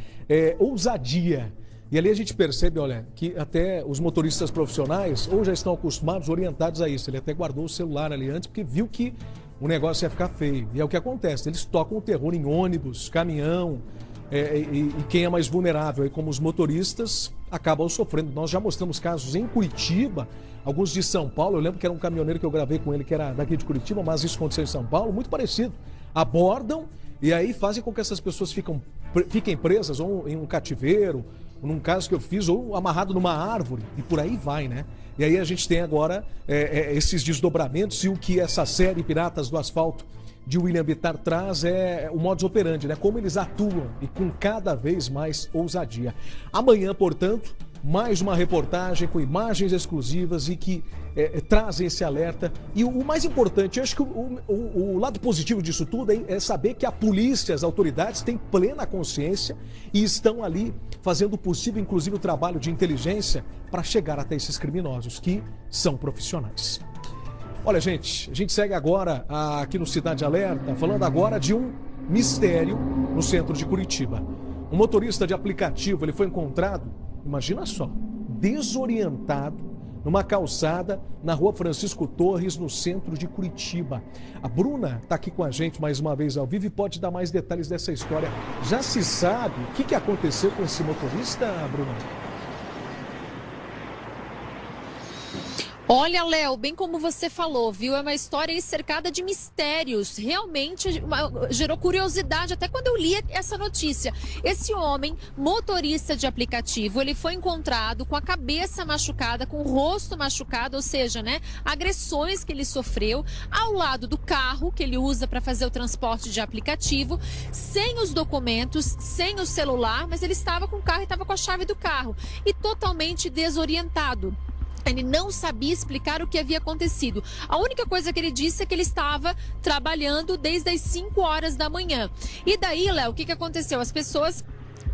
Speaker 3: ousadia. E ali a gente percebe, olha, que até os motoristas profissionais ou já estão acostumados, orientados a isso. Ele até guardou o celular ali antes porque viu que o negócio ia ficar feio. E é o que acontece, eles tocam o terror em ônibus, caminhão, e quem é mais vulnerável, aí, como os motoristas, acabam sofrendo. Nós já mostramos casos em Curitiba, alguns de São Paulo. Eu lembro que era um caminhoneiro que eu gravei com ele, que era daqui de Curitiba, mas isso aconteceu em São Paulo, muito parecido. Abordam e aí fazem com que essas pessoas fiquem presas ou em um cativeiro, num caso que eu fiz, ou amarrado numa árvore, e por aí vai, né? E aí a gente tem agora esses desdobramentos, e o que essa série Piratas do Asfalto de William Bittar traz é o modus operandi, né? Como eles atuam e com cada vez mais ousadia. Amanhã, portanto, mais uma reportagem com imagens exclusivas e que trazem esse alerta. E o mais importante, eu acho que o lado positivo disso tudo é saber que a polícia, as autoridades têm plena consciência e estão ali fazendo o possível, inclusive o trabalho de inteligência, para chegar até esses criminosos que são profissionais. Olha, gente, a gente segue agora aqui no Cidade Alerta, falando agora de um mistério no centro de Curitiba. Um motorista de aplicativo, ele foi encontrado, imagina só, desorientado numa calçada na rua Francisco Torres, no centro de Curitiba. A Bruna está aqui com a gente mais uma vez ao vivo e pode dar mais detalhes dessa história. Já se sabe o que aconteceu com esse motorista, Bruna?
Speaker 8: Olha, Léo, bem como você falou, viu? É uma história cercada de mistérios. Realmente gerou curiosidade até quando eu li essa notícia. Esse homem, motorista de aplicativo, ele foi encontrado com a cabeça machucada, com o rosto machucado, ou seja, né, agressões que ele sofreu, ao lado do carro que ele usa para fazer o transporte de aplicativo, sem os documentos, sem o celular, mas ele estava com o carro e estava com a chave do carro e totalmente desorientado. Ele não sabia explicar o que havia acontecido. A única coisa que ele disse é que ele estava trabalhando desde as 5 horas da manhã. E daí, Léo, o que aconteceu? As pessoas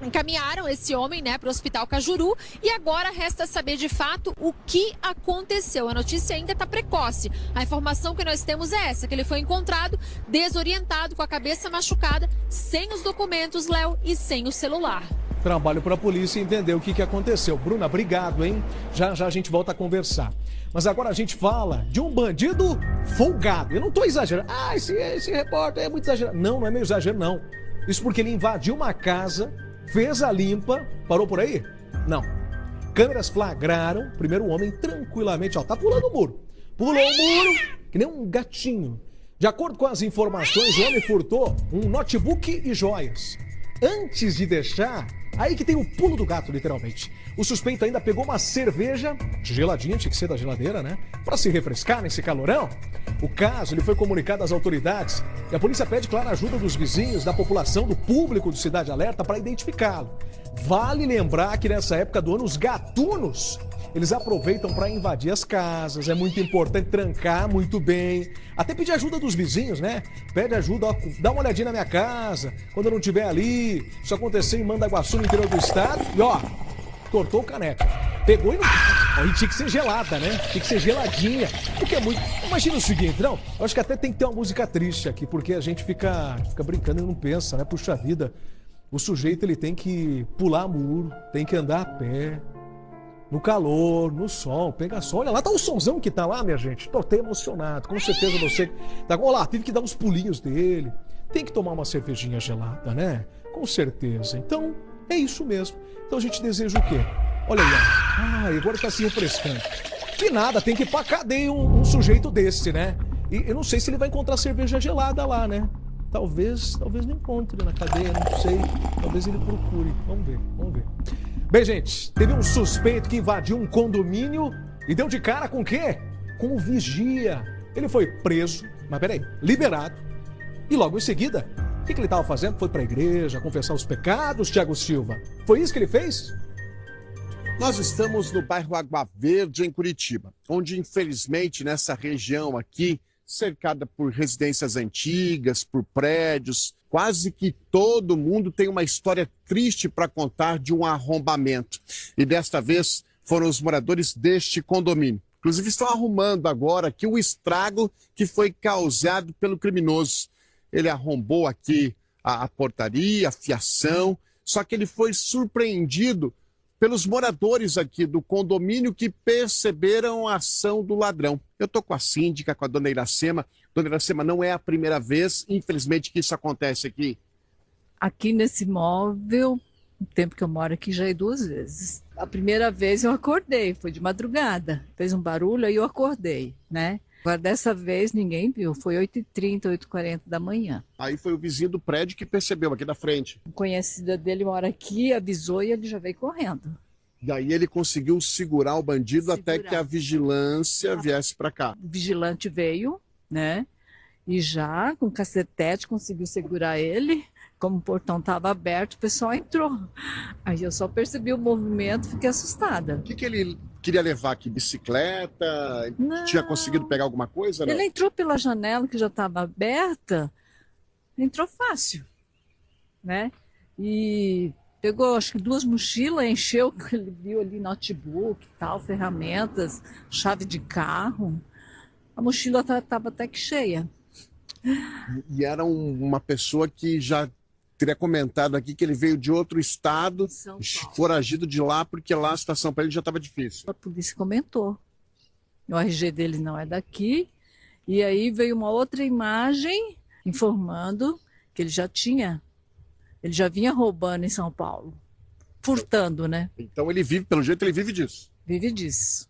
Speaker 8: encaminharam esse homem, né, para o Hospital Cajuru e agora resta saber de fato o que aconteceu. A notícia ainda está precoce. A informação que nós temos é essa, que ele foi encontrado desorientado, com a cabeça machucada, sem os documentos, Léo, e sem o celular.
Speaker 3: Trabalho para a polícia entender o que aconteceu. Bruna, obrigado, hein? Já a gente volta a conversar. Mas agora a gente fala de um bandido folgado. Eu não estou exagerando. Ah, esse repórter é muito exagerado. Não é meio exagero, não. Isso porque ele invadiu uma casa, fez a limpa, parou por aí? Não. Câmeras flagraram, primeiro o homem tranquilamente, ó, tá pulando o muro. Pulou o muro, que nem um gatinho. De acordo com as informações, o homem furtou um notebook e joias. Antes de deixar, aí que tem o pulo do gato, literalmente. O suspeito ainda pegou uma cerveja geladinha, tinha que ser da geladeira, né? Para se refrescar nesse calorão. O caso ele foi comunicado às autoridades e a polícia pede, claro, a ajuda dos vizinhos, da população, do público do Cidade Alerta para identificá-lo. Vale lembrar que nessa época do ano, os gatunos, eles aproveitam para invadir as casas. É muito importante trancar muito bem. Até pedir ajuda dos vizinhos, né? Pede ajuda, ó, dá uma olhadinha na minha casa, quando eu não estiver ali. Isso aconteceu em Mandaguaçu, no interior do estado. E ó, cortou o caneco. Pegou e não... Aí tinha que ser gelada, né? Tinha que ser geladinha. Porque é muito. Imagina o seguinte, não. Eu acho que até tem que ter uma música triste aqui, porque a gente fica brincando e não pensa, né? Puxa vida. O sujeito ele tem que pular muro, tem que andar a pé. No calor, no sol, pega sol. Olha lá, tá o sonzão que tá lá, minha gente. Tô até emocionado. Com certeza você. Tá, olha lá, teve que dar uns pulinhos dele. Tem que tomar uma cervejinha gelada, né? Com certeza. Então, é isso mesmo. Então a gente deseja o quê? Olha aí, ó. Ai, agora tá se refrescando. Que nada, tem que ir pra cadeia um sujeito desse, né? E eu não sei se ele vai encontrar cerveja gelada lá, né? Talvez não encontre na cadeia, não sei. Talvez ele procure. Vamos ver. Bem, gente, teve um suspeito que invadiu um condomínio e deu de cara com o quê? Com o vigia. Ele foi preso, mas peraí, liberado. E logo em seguida, o que ele estava fazendo? Foi para a igreja confessar os pecados, Thiago Silva. Foi isso que ele fez?
Speaker 9: Nós estamos no bairro Água Verde, em Curitiba, onde, infelizmente, nessa região aqui, cercada por residências antigas, por prédios, quase que todo mundo tem uma história triste para contar de um arrombamento. E desta vez foram os moradores deste condomínio. Inclusive estão arrumando agora aqui o estrago que foi causado pelo criminoso. Ele arrombou aqui a portaria, a fiação, só que ele foi surpreendido pelos moradores aqui do condomínio que perceberam a ação do ladrão. Eu estou com a síndica, com a dona Iracema. Dona Iracema, não é a primeira vez, infelizmente, que isso acontece aqui.
Speaker 14: Aqui nesse imóvel, o tempo que eu moro aqui já é 2 vezes. A primeira vez eu acordei, foi de madrugada. Fez um barulho, aí eu acordei, né? Agora, dessa vez, ninguém viu. Foi 8h30, 8h40 da manhã.
Speaker 9: Aí foi o vizinho do prédio que percebeu aqui da frente.
Speaker 14: Conhecida dele mora aqui, avisou e ele já veio correndo.
Speaker 9: E aí ele conseguiu segurar o bandido até que a vigilância viesse para cá.
Speaker 14: O vigilante veio, né? E já com cacetete conseguiu segurar ele. Como o portão estava aberto, o pessoal entrou. Aí eu só percebi o movimento e fiquei assustada.
Speaker 9: O que ele queria levar aqui? Bicicleta? Não. Tinha conseguido pegar alguma coisa? Não?
Speaker 14: Ele entrou pela janela que já estava aberta. Entrou fácil, né? E pegou, acho que 2 mochilas, encheu, ele viu ali notebook, tal, ferramentas, chave de carro. A mochila estava até que cheia.
Speaker 9: E era uma pessoa que já teria comentado aqui que ele veio de outro estado, foragido de lá, porque lá a situação para ele já estava difícil.
Speaker 14: A polícia comentou. O RG dele não é daqui. E aí veio uma outra imagem informando que ele já vinha roubando em São Paulo. Furtando, né?
Speaker 9: Então ele vive, pelo jeito ele vive disso.
Speaker 14: Vive disso.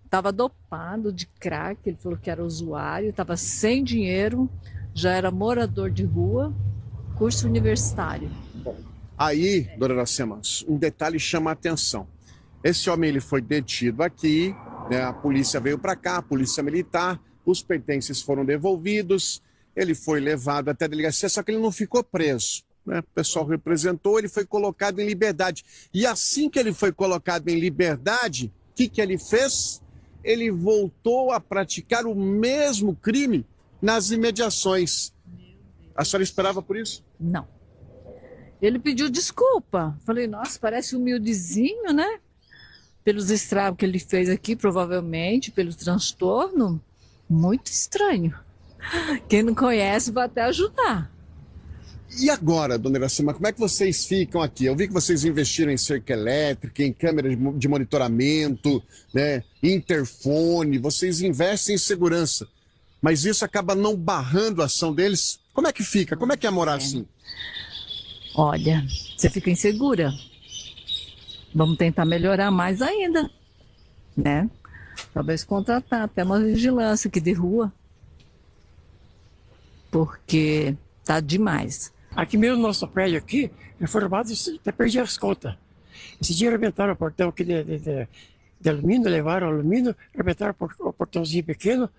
Speaker 14: Estava dopado de crack, ele falou que era usuário, estava sem dinheiro, já era morador de rua, curso universitário.
Speaker 9: Bom, aí, dona Iracema, um detalhe chama a atenção. Esse homem ele foi detido aqui, né, a polícia veio para cá, a polícia militar, os pertences foram devolvidos, ele foi levado até a delegacia, só que ele não ficou preso. Né? O pessoal representou, ele foi colocado em liberdade. E assim que ele foi colocado em liberdade, o que ele fez? Ele voltou a praticar o mesmo crime nas imediações. A senhora esperava por isso?
Speaker 14: Não. Ele pediu desculpa. Falei, nossa, parece humildezinho, né? Pelos estragos que ele fez aqui, provavelmente, pelo transtorno. Muito estranho. Quem não conhece vai até ajudar.
Speaker 9: E agora, dona Iracema, como é que vocês ficam aqui? Eu vi que vocês investiram em cerca elétrica, em câmeras de monitoramento, né, interfone, vocês investem em segurança. Mas isso acaba não barrando a ação deles? Como é que fica? Como é que é morar assim?
Speaker 14: Olha, você fica insegura. Vamos tentar melhorar mais ainda, né? Talvez contratar até uma vigilância aqui de rua. Porque tá demais.
Speaker 17: Aqui mesmo no nosso prédio aqui, eu fui roubado e até perdi as contas. Esse dia arrebentaram o portão aqui de alumínio, levaram alumínio, arrebentaram o portãozinho pequeno,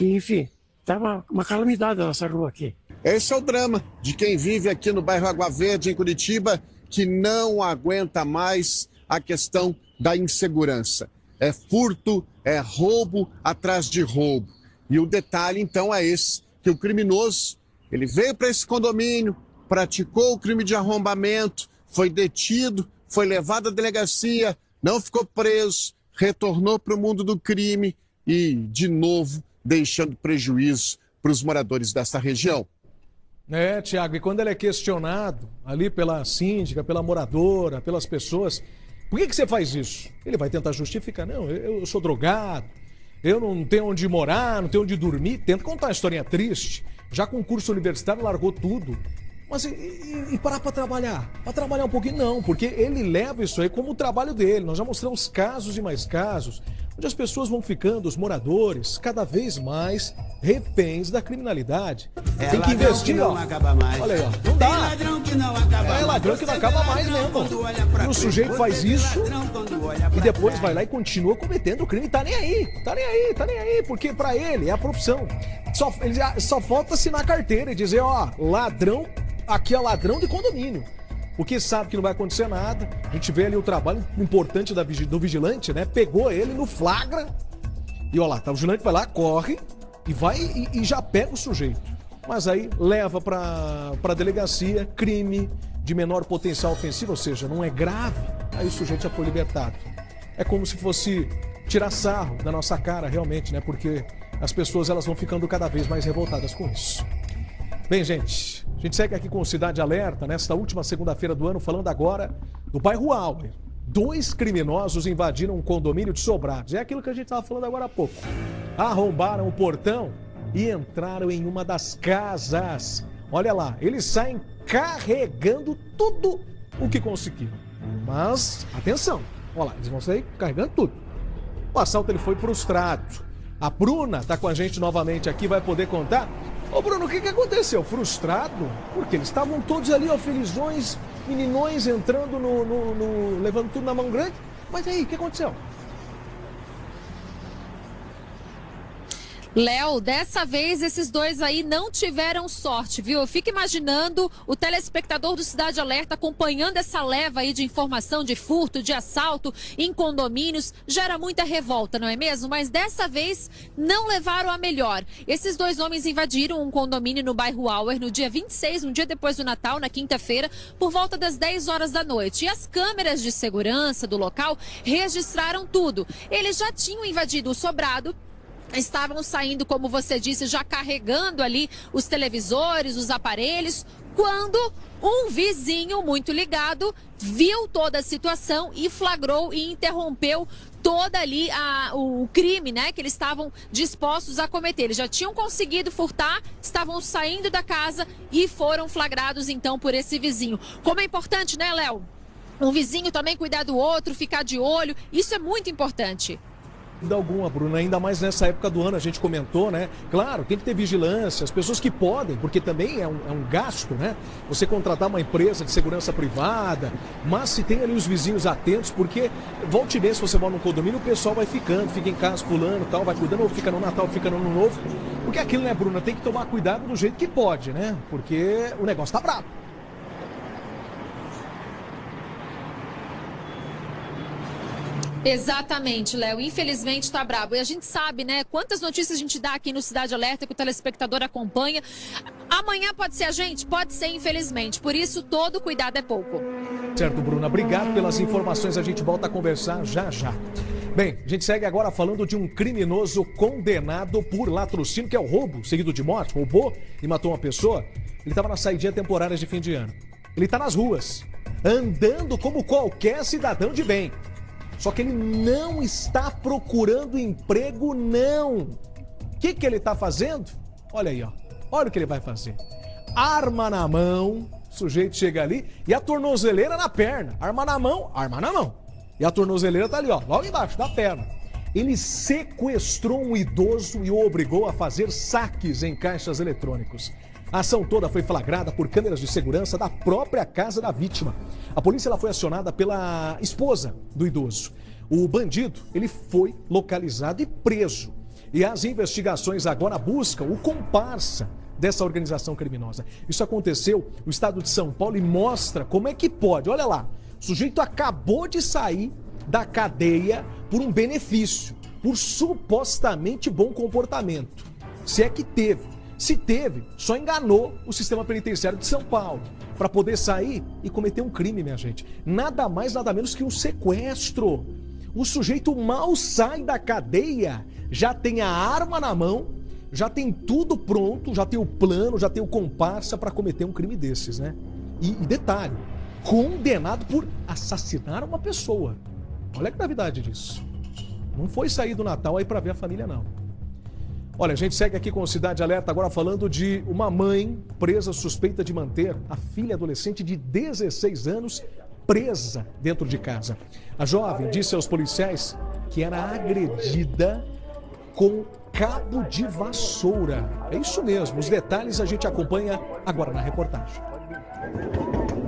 Speaker 17: e enfim, estava uma calamidade a nossa rua aqui.
Speaker 9: Esse é o drama de quem vive aqui no bairro Água Verde, em Curitiba, que não aguenta mais a questão da insegurança. É furto, é roubo atrás de roubo. E o detalhe, então, é esse, que o criminoso, ele veio para esse condomínio, praticou o crime de arrombamento, foi detido, foi levado à delegacia, não ficou preso, retornou para o mundo do crime e, de novo, deixando prejuízo para os moradores dessa região.
Speaker 3: Tiago, e quando ele é questionado ali pela síndica, pela moradora, pelas pessoas, por que você faz isso? Ele vai tentar justificar. Não, eu sou drogado, eu não tenho onde morar, não tenho onde dormir. Tenta contar uma historinha triste. Já com o curso universitário largou tudo. Mas e parar para trabalhar? Para trabalhar um pouquinho não, porque ele leva isso aí como o trabalho dele. Nós já mostramos casos e mais casos, onde as pessoas vão ficando, os moradores, cada vez mais reféns da criminalidade. Tem que investir, ó. Olha aí, ó. Não dá. É ladrão que não acaba mais mesmo. E o sujeito faz isso e depois vai lá e continua cometendo o crime. Tá nem aí. Porque pra ele é a profissão. Só falta assinar a carteira e dizer, ó, ladrão, aqui é ladrão de condomínio. Porque sabe que não vai acontecer nada. A gente vê ali o trabalho importante do vigilante, né? Pegou ele no flagra. E ó lá, tá, o vigilante vai lá, corre e já pega o sujeito. Mas aí leva pra delegacia, crime de menor potencial ofensivo, ou seja, não é grave. Aí o sujeito já foi libertado. É como se fosse tirar sarro da nossa cara, realmente, né? Porque as pessoas elas vão ficando cada vez mais revoltadas com isso. Bem, gente, a gente segue aqui com o Cidade Alerta, nesta última segunda-feira do ano, falando agora do bairro Auer. 2 criminosos invadiram um condomínio de Sobrados. É aquilo que a gente estava falando agora há pouco. Arrombaram o portão e entraram em uma das casas. Olha lá, eles saem carregando tudo o que conseguiram. Mas, atenção, olha lá, eles vão sair carregando tudo. O assalto ele foi frustrado. A Bruna está com a gente novamente aqui, vai poder contar. Ô Bruno, o que aconteceu? Frustrado? Porque eles estavam todos ali, ó, felizões, meninões, entrando levando tudo na mão grande. Mas aí, o que aconteceu?
Speaker 8: Léo, dessa vez esses dois aí não tiveram sorte, viu? Eu fico imaginando o telespectador do Cidade Alerta acompanhando essa leva aí de informação de furto, de assalto em condomínios. Gera muita revolta, não é mesmo? Mas dessa vez não levaram a melhor. Esses 2 homens invadiram um condomínio no bairro Auer no dia 26, um dia depois do Natal, na quinta-feira, por volta das 10 horas da noite. E as câmeras de segurança do local registraram tudo. Eles já tinham invadido o sobrado. Estavam saindo, como você disse, já carregando ali os televisores, os aparelhos, quando um vizinho muito ligado viu toda a situação e flagrou e interrompeu toda ali o crime, né, que eles estavam dispostos a cometer. Eles já tinham conseguido furtar, estavam saindo da casa e foram flagrados então por esse vizinho. Como é importante, né, Léo? Um vizinho também cuidar do outro, ficar de olho, isso é muito importante.
Speaker 3: Alguma, Bruna, ainda mais nessa época do ano, a gente comentou, né? Claro, tem que ter vigilância, as pessoas que podem, porque também é um gasto, né? Você contratar uma empresa de segurança privada, mas se tem ali os vizinhos atentos, porque volte e meia, se você mora num condomínio, o pessoal vai ficando, fica em casa pulando, tal, vai cuidando, ou fica no Natal, fica no Ano Novo. Porque aquilo, né, Bruna, tem que tomar cuidado do jeito que pode, né? Porque o negócio tá bravo.
Speaker 8: Exatamente, Léo. Infelizmente tá brabo. E a gente sabe, né, quantas notícias a gente dá aqui no Cidade Alerta que o telespectador acompanha. Amanhã pode ser a gente? Pode ser, infelizmente. Por isso, todo cuidado é pouco.
Speaker 3: Certo, Bruna. Obrigado pelas informações. A gente volta a conversar já já. Bem, a gente segue agora falando de um criminoso condenado por latrocínio, que é o roubo seguido de morte. Roubou e matou uma pessoa. Ele estava na saidinha temporária de fim de ano. Ele está nas ruas, andando como qualquer cidadão de bem. Só que ele não está procurando emprego, não. O que ele está fazendo? Olha aí, ó. Olha o que ele vai fazer. Arma na mão, o sujeito chega ali e a tornozeleira na perna. Arma na mão, arma na mão. E a tornozeleira tá ali, ó, logo embaixo da perna. Ele sequestrou um idoso e o obrigou a fazer saques em caixas eletrônicos. A ação toda foi flagrada por câmeras de segurança da própria casa da vítima. A polícia ela foi acionada pela esposa do idoso. O bandido ele foi localizado e preso. E as investigações agora buscam o comparsa dessa organização criminosa. Isso aconteceu no estado de São Paulo e mostra como é que pode. Olha lá, o sujeito acabou de sair da cadeia por um benefício, por supostamente bom comportamento. Se é que teve. Se teve, só enganou o sistema penitenciário de São Paulo para poder sair e cometer um crime, minha gente. Nada mais, nada menos que um sequestro. O sujeito mal sai da cadeia, já tem a arma na mão, já tem tudo pronto, já tem o plano, já tem o comparsa para cometer um crime desses, né? E detalhe, condenado por assassinar uma pessoa. Olha a gravidade disso. Não foi sair do Natal aí para ver a família, não. Olha, a gente segue aqui com o Cidade Alerta, agora falando de uma mãe presa suspeita de manter a filha adolescente de 16 anos presa dentro de casa. A jovem disse aos policiais que era agredida com cabo de vassoura. É isso mesmo, os detalhes a gente acompanha agora na reportagem.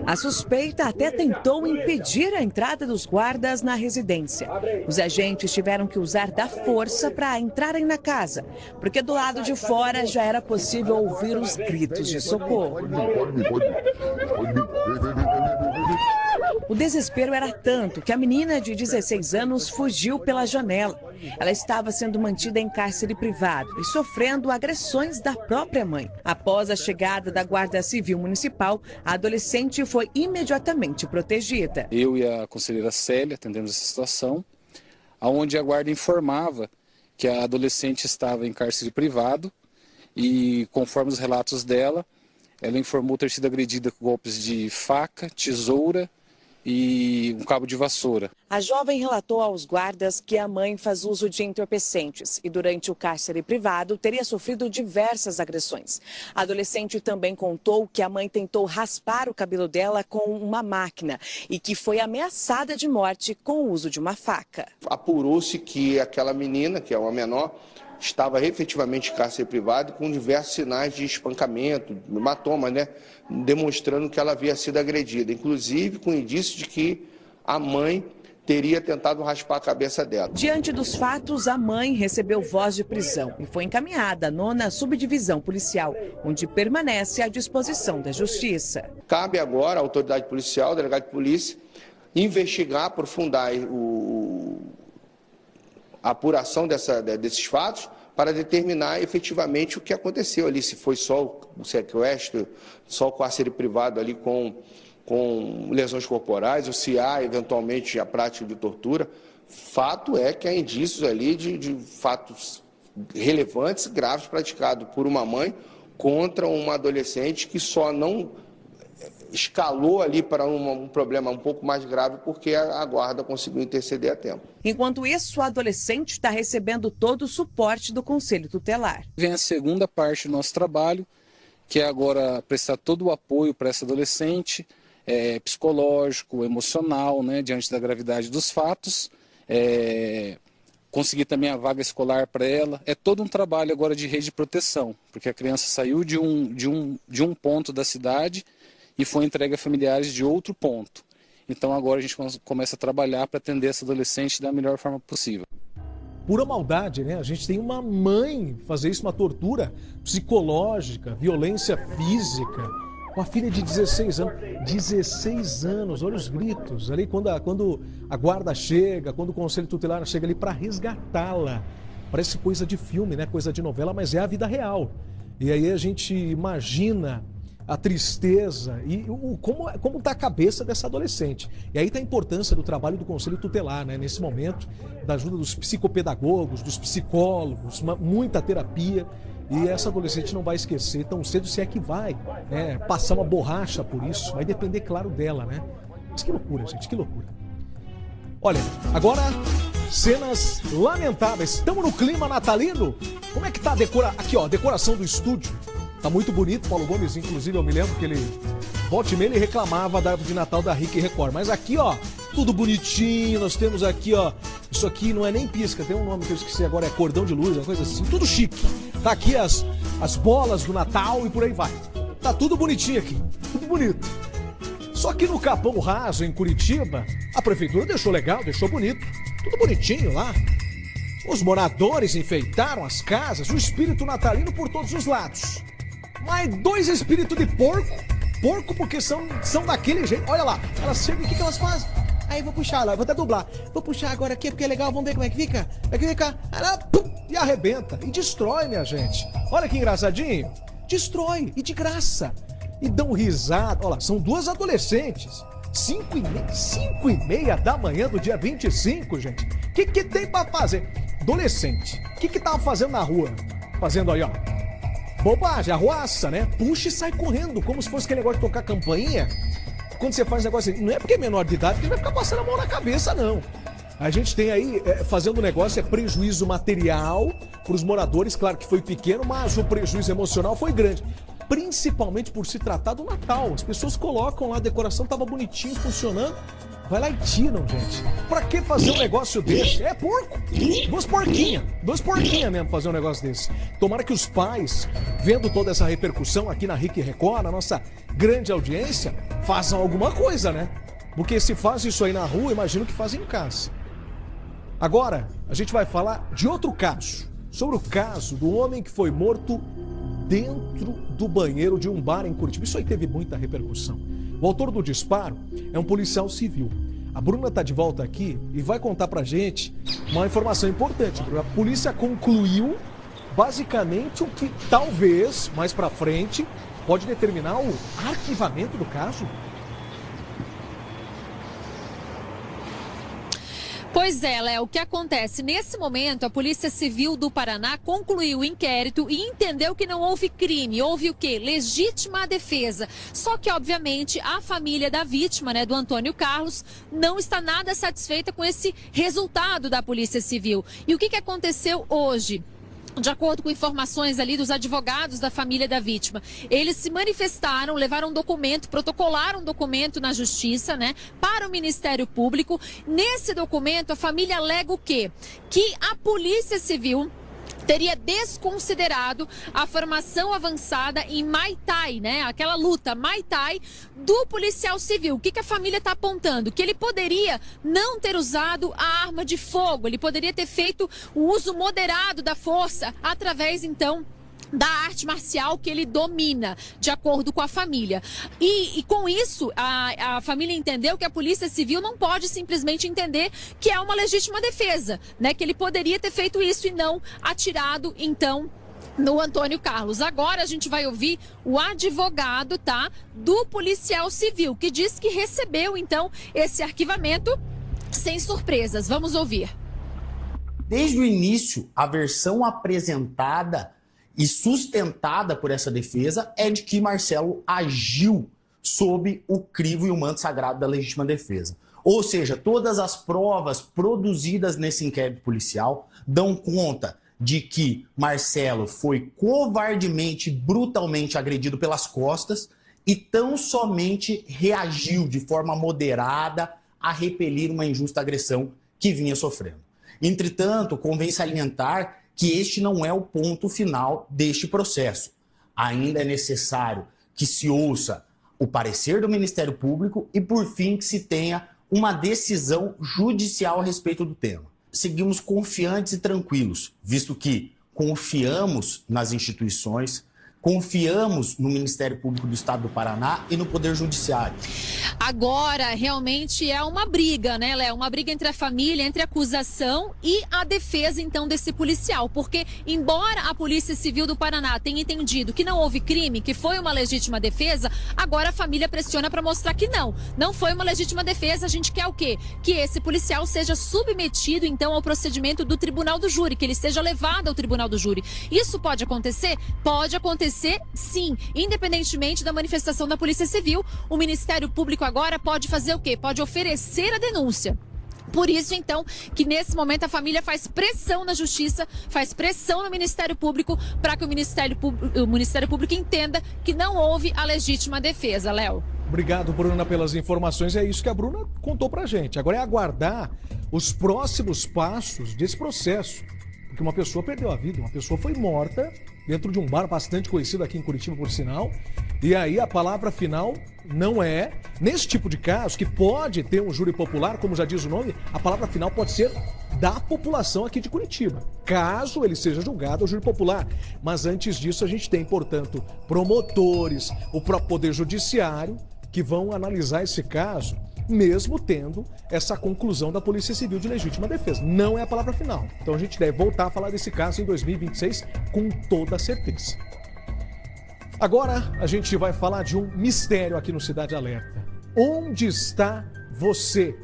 Speaker 15: A suspeita até tentou impedir a entrada dos guardas na residência. Os agentes tiveram que usar da força para entrarem na casa, porque do lado de fora já era possível ouvir os gritos de socorro. O desespero era tanto que a menina de 16 anos fugiu pela janela. Ela estava sendo mantida em cárcere privado e sofrendo agressões da própria mãe. Após a chegada da Guarda Civil Municipal, a adolescente foi imediatamente protegida.
Speaker 16: Eu e a conselheira Célia atendemos essa situação, onde a guarda informava que a adolescente estava em cárcere privado e, conforme os relatos dela, ela informou ter sido agredida com golpes de faca, tesoura e um cabo de vassoura.
Speaker 15: A jovem relatou aos guardas que a mãe faz uso de entorpecentes e durante o cárcere privado teria sofrido diversas agressões. A adolescente também contou que a mãe tentou raspar o cabelo dela com uma máquina e que foi ameaçada de morte com o uso de uma faca.
Speaker 18: Apurou-se que aquela menina, que é uma menor, estava efetivamente em cárcere privado com diversos sinais de espancamento, hematoma, né? Demonstrando que ela havia sido agredida, inclusive com indício de que a mãe teria tentado raspar a cabeça dela.
Speaker 15: Diante dos fatos, a mãe recebeu voz de prisão e foi encaminhada à 9ª Subdivisão Policial, onde permanece à disposição da Justiça.
Speaker 18: Cabe agora à autoridade policial, ao delegado de polícia, investigar, aprofundar a apuração desses fatos para determinar efetivamente o que aconteceu ali, se foi só o sequestro, só o cárcere privado ali com lesões corporais, ou se há eventualmente a prática de tortura. Fato é que há indícios ali de fatos relevantes, graves, praticados por uma mãe contra uma adolescente que só não escalou ali para um problema um pouco mais grave porque a guarda conseguiu interceder a tempo.
Speaker 15: Enquanto isso, a adolescente está recebendo todo o suporte do Conselho Tutelar.
Speaker 16: Vem a segunda parte do nosso trabalho, que é agora prestar todo o apoio para essa adolescente, psicológico, emocional, né, diante da gravidade dos fatos, conseguir também a vaga escolar para ela. É todo um trabalho agora de rede de proteção, porque a criança saiu de um ponto da cidade e foi entregue a familiares de outro ponto. Então agora a gente começa a trabalhar para atender essa adolescente da melhor forma possível.
Speaker 3: Pura maldade, né? A gente tem uma mãe fazer isso, uma tortura psicológica, violência física, com a filha de 16 anos. 16 anos, olha os gritos. Ali quando a guarda chega, quando o Conselho Tutelar chega ali para resgatá-la. Parece coisa de filme, né? Coisa de novela, mas é a vida real. E aí a gente imagina a tristeza e como está a cabeça dessa adolescente. E aí está a importância do trabalho do Conselho Tutelar, né? Nesse momento, da ajuda dos psicopedagogos, dos psicólogos, muita terapia. E essa adolescente não vai esquecer tão cedo, se é que vai passar uma borracha por isso. Vai depender, claro, dela, né? Mas que loucura, gente, que loucura. Olha, agora, cenas lamentáveis. Estamos no clima natalino? Como é que tá a decoração do estúdio? Tá muito bonito, Paulo Gomes, inclusive, eu me lembro que ele, volta e meia, ele reclamava da árvore de Natal da Rick Record. Mas aqui, ó, tudo bonitinho, nós temos aqui, ó, isso aqui não é nem pisca, tem um nome que eu esqueci agora, é cordão de luz, uma coisa assim, tudo chique. Tá aqui as bolas do Natal e por aí vai. Tá tudo bonitinho aqui, tudo bonito. Só que no Capão Raso, em Curitiba, a prefeitura deixou legal, deixou bonito, tudo bonitinho lá. Os moradores enfeitaram as casas, o espírito natalino por todos os lados. Mas 2 espíritos de porco porque são daquele jeito. Olha lá, elas chegam e o que elas fazem? Aí vou puxar lá, vou até dublar. Vou puxar agora aqui porque é legal, vamos ver como é que fica. Aqui fica, ela, pum, e arrebenta, e destrói, minha gente. Olha que engraçadinho. Destrói, e de graça. E dão risada. Olha lá, são 2 adolescentes. 5h30 da manhã do dia 25, gente. O que tem pra fazer? Adolescente, o que tava fazendo na rua? Fazendo aí, ó. Bobagem, arruaça, né? Puxa e sai correndo, como se fosse aquele negócio de tocar campainha. Quando você faz negócio assim, não é porque é menor de idade que vai ficar passando a mão na cabeça, não. A gente tem aí, fazendo negócio, prejuízo material para os moradores. Claro que foi pequeno, mas o prejuízo emocional foi grande. Principalmente por se tratar do Natal. As pessoas colocam lá, a decoração tava bonitinho, funcionando. Vai lá e tiram, gente. Pra que fazer um negócio desse? É porco. Duas porquinhas mesmo fazer um negócio desse. Tomara que os pais, vendo toda essa repercussão aqui na RIC Record, na nossa grande audiência, façam alguma coisa, né? Porque se faz isso aí na rua, imagino que fazem em casa. Agora, a gente vai falar de outro caso. Sobre o caso do homem que foi morto dentro do banheiro de um bar em Curitiba. Isso aí teve muita repercussão. O autor do disparo é um policial civil. A Bruna está de volta aqui e vai contar pra gente uma informação importante. A polícia concluiu basicamente o que talvez, mais pra frente, pode determinar o arquivamento do caso.
Speaker 8: Pois é, Léo, o que acontece? Nesse momento, a Polícia Civil do Paraná concluiu o inquérito e entendeu que não houve crime. Houve o quê? Legítima defesa. Só que, obviamente, a família da vítima, né, do Antônio Carlos, não está nada satisfeita com esse resultado da Polícia Civil. E o que aconteceu hoje? De acordo com informações ali dos advogados da família da vítima, eles se manifestaram, levaram um documento, protocolaram um documento na justiça, né, para o Ministério Público. Nesse documento, a família alega o quê? Que a Polícia Civil teria desconsiderado a formação avançada em Muay Thai, né? Aquela luta Muay Thai do policial civil. O que a família está apontando? Que ele poderia não ter usado a arma de fogo, ele poderia ter feito o uso moderado da força através, então, da arte marcial que ele domina, de acordo com a família. E com isso, a família entendeu que a Polícia Civil não pode simplesmente entender que é uma legítima defesa, né? Que ele poderia ter feito isso e não atirado, então, no Antônio Carlos. Agora a gente vai ouvir o advogado, tá, do policial civil, que diz que recebeu, então, esse arquivamento sem surpresas. Vamos ouvir.
Speaker 13: Desde o início, a versão apresentada e sustentada por essa defesa é de que Marcelo agiu sob o crivo e o manto sagrado da legítima defesa. Ou seja, todas as provas produzidas nesse inquérito policial dão conta de que Marcelo foi covardemente, brutalmente agredido pelas costas e tão somente reagiu de forma moderada a repelir uma injusta agressão que vinha sofrendo. Entretanto, convém salientar que este não é o ponto final deste processo. Ainda é necessário que se ouça o parecer do Ministério Público e, por fim, que se tenha uma decisão judicial a respeito do tema. Seguimos confiantes e tranquilos, visto que confiamos nas instituições, confiamos no Ministério Público do Estado do Paraná e no Poder Judiciário.
Speaker 8: Agora, realmente é uma briga, né, Léo? Uma briga entre a família, entre a acusação e a defesa, então, desse policial. Porque, embora a Polícia Civil do Paraná tenha entendido que não houve crime, que foi uma legítima defesa, agora a família pressiona para mostrar que não foi uma legítima defesa. A gente quer o quê? Que esse policial seja submetido, então, ao procedimento do Tribunal do Júri, que ele seja levado ao Tribunal do Júri. Isso pode acontecer? Pode acontecer, sim. Independentemente da manifestação da Polícia Civil, o Ministério Público agora pode fazer o quê? Pode oferecer a denúncia. Por isso, então, que nesse momento a família faz pressão na Justiça, faz pressão no Ministério Público para que o Ministério Público entenda que não houve a legítima defesa, Léo.
Speaker 3: Obrigado, Bruna, pelas informações. É isso que a Bruna contou pra gente. Agora é aguardar os próximos passos desse processo. Porque uma pessoa perdeu a vida, uma pessoa foi morta dentro de um bar bastante conhecido aqui em Curitiba, por sinal. E aí a palavra final não é, nesse tipo de caso, que pode ter um júri popular, como já diz o nome, a palavra final pode ser da população aqui de Curitiba, caso ele seja julgado ao júri popular. Mas antes disso a gente tem, portanto, promotores, o próprio Poder Judiciário, que vão analisar esse caso, mesmo tendo essa conclusão da Polícia Civil de legítima defesa. Não é a palavra final. Então a gente deve voltar a falar desse caso em 2026 com toda certeza. Agora a gente vai falar de um mistério aqui no Cidade Alerta. Onde está você?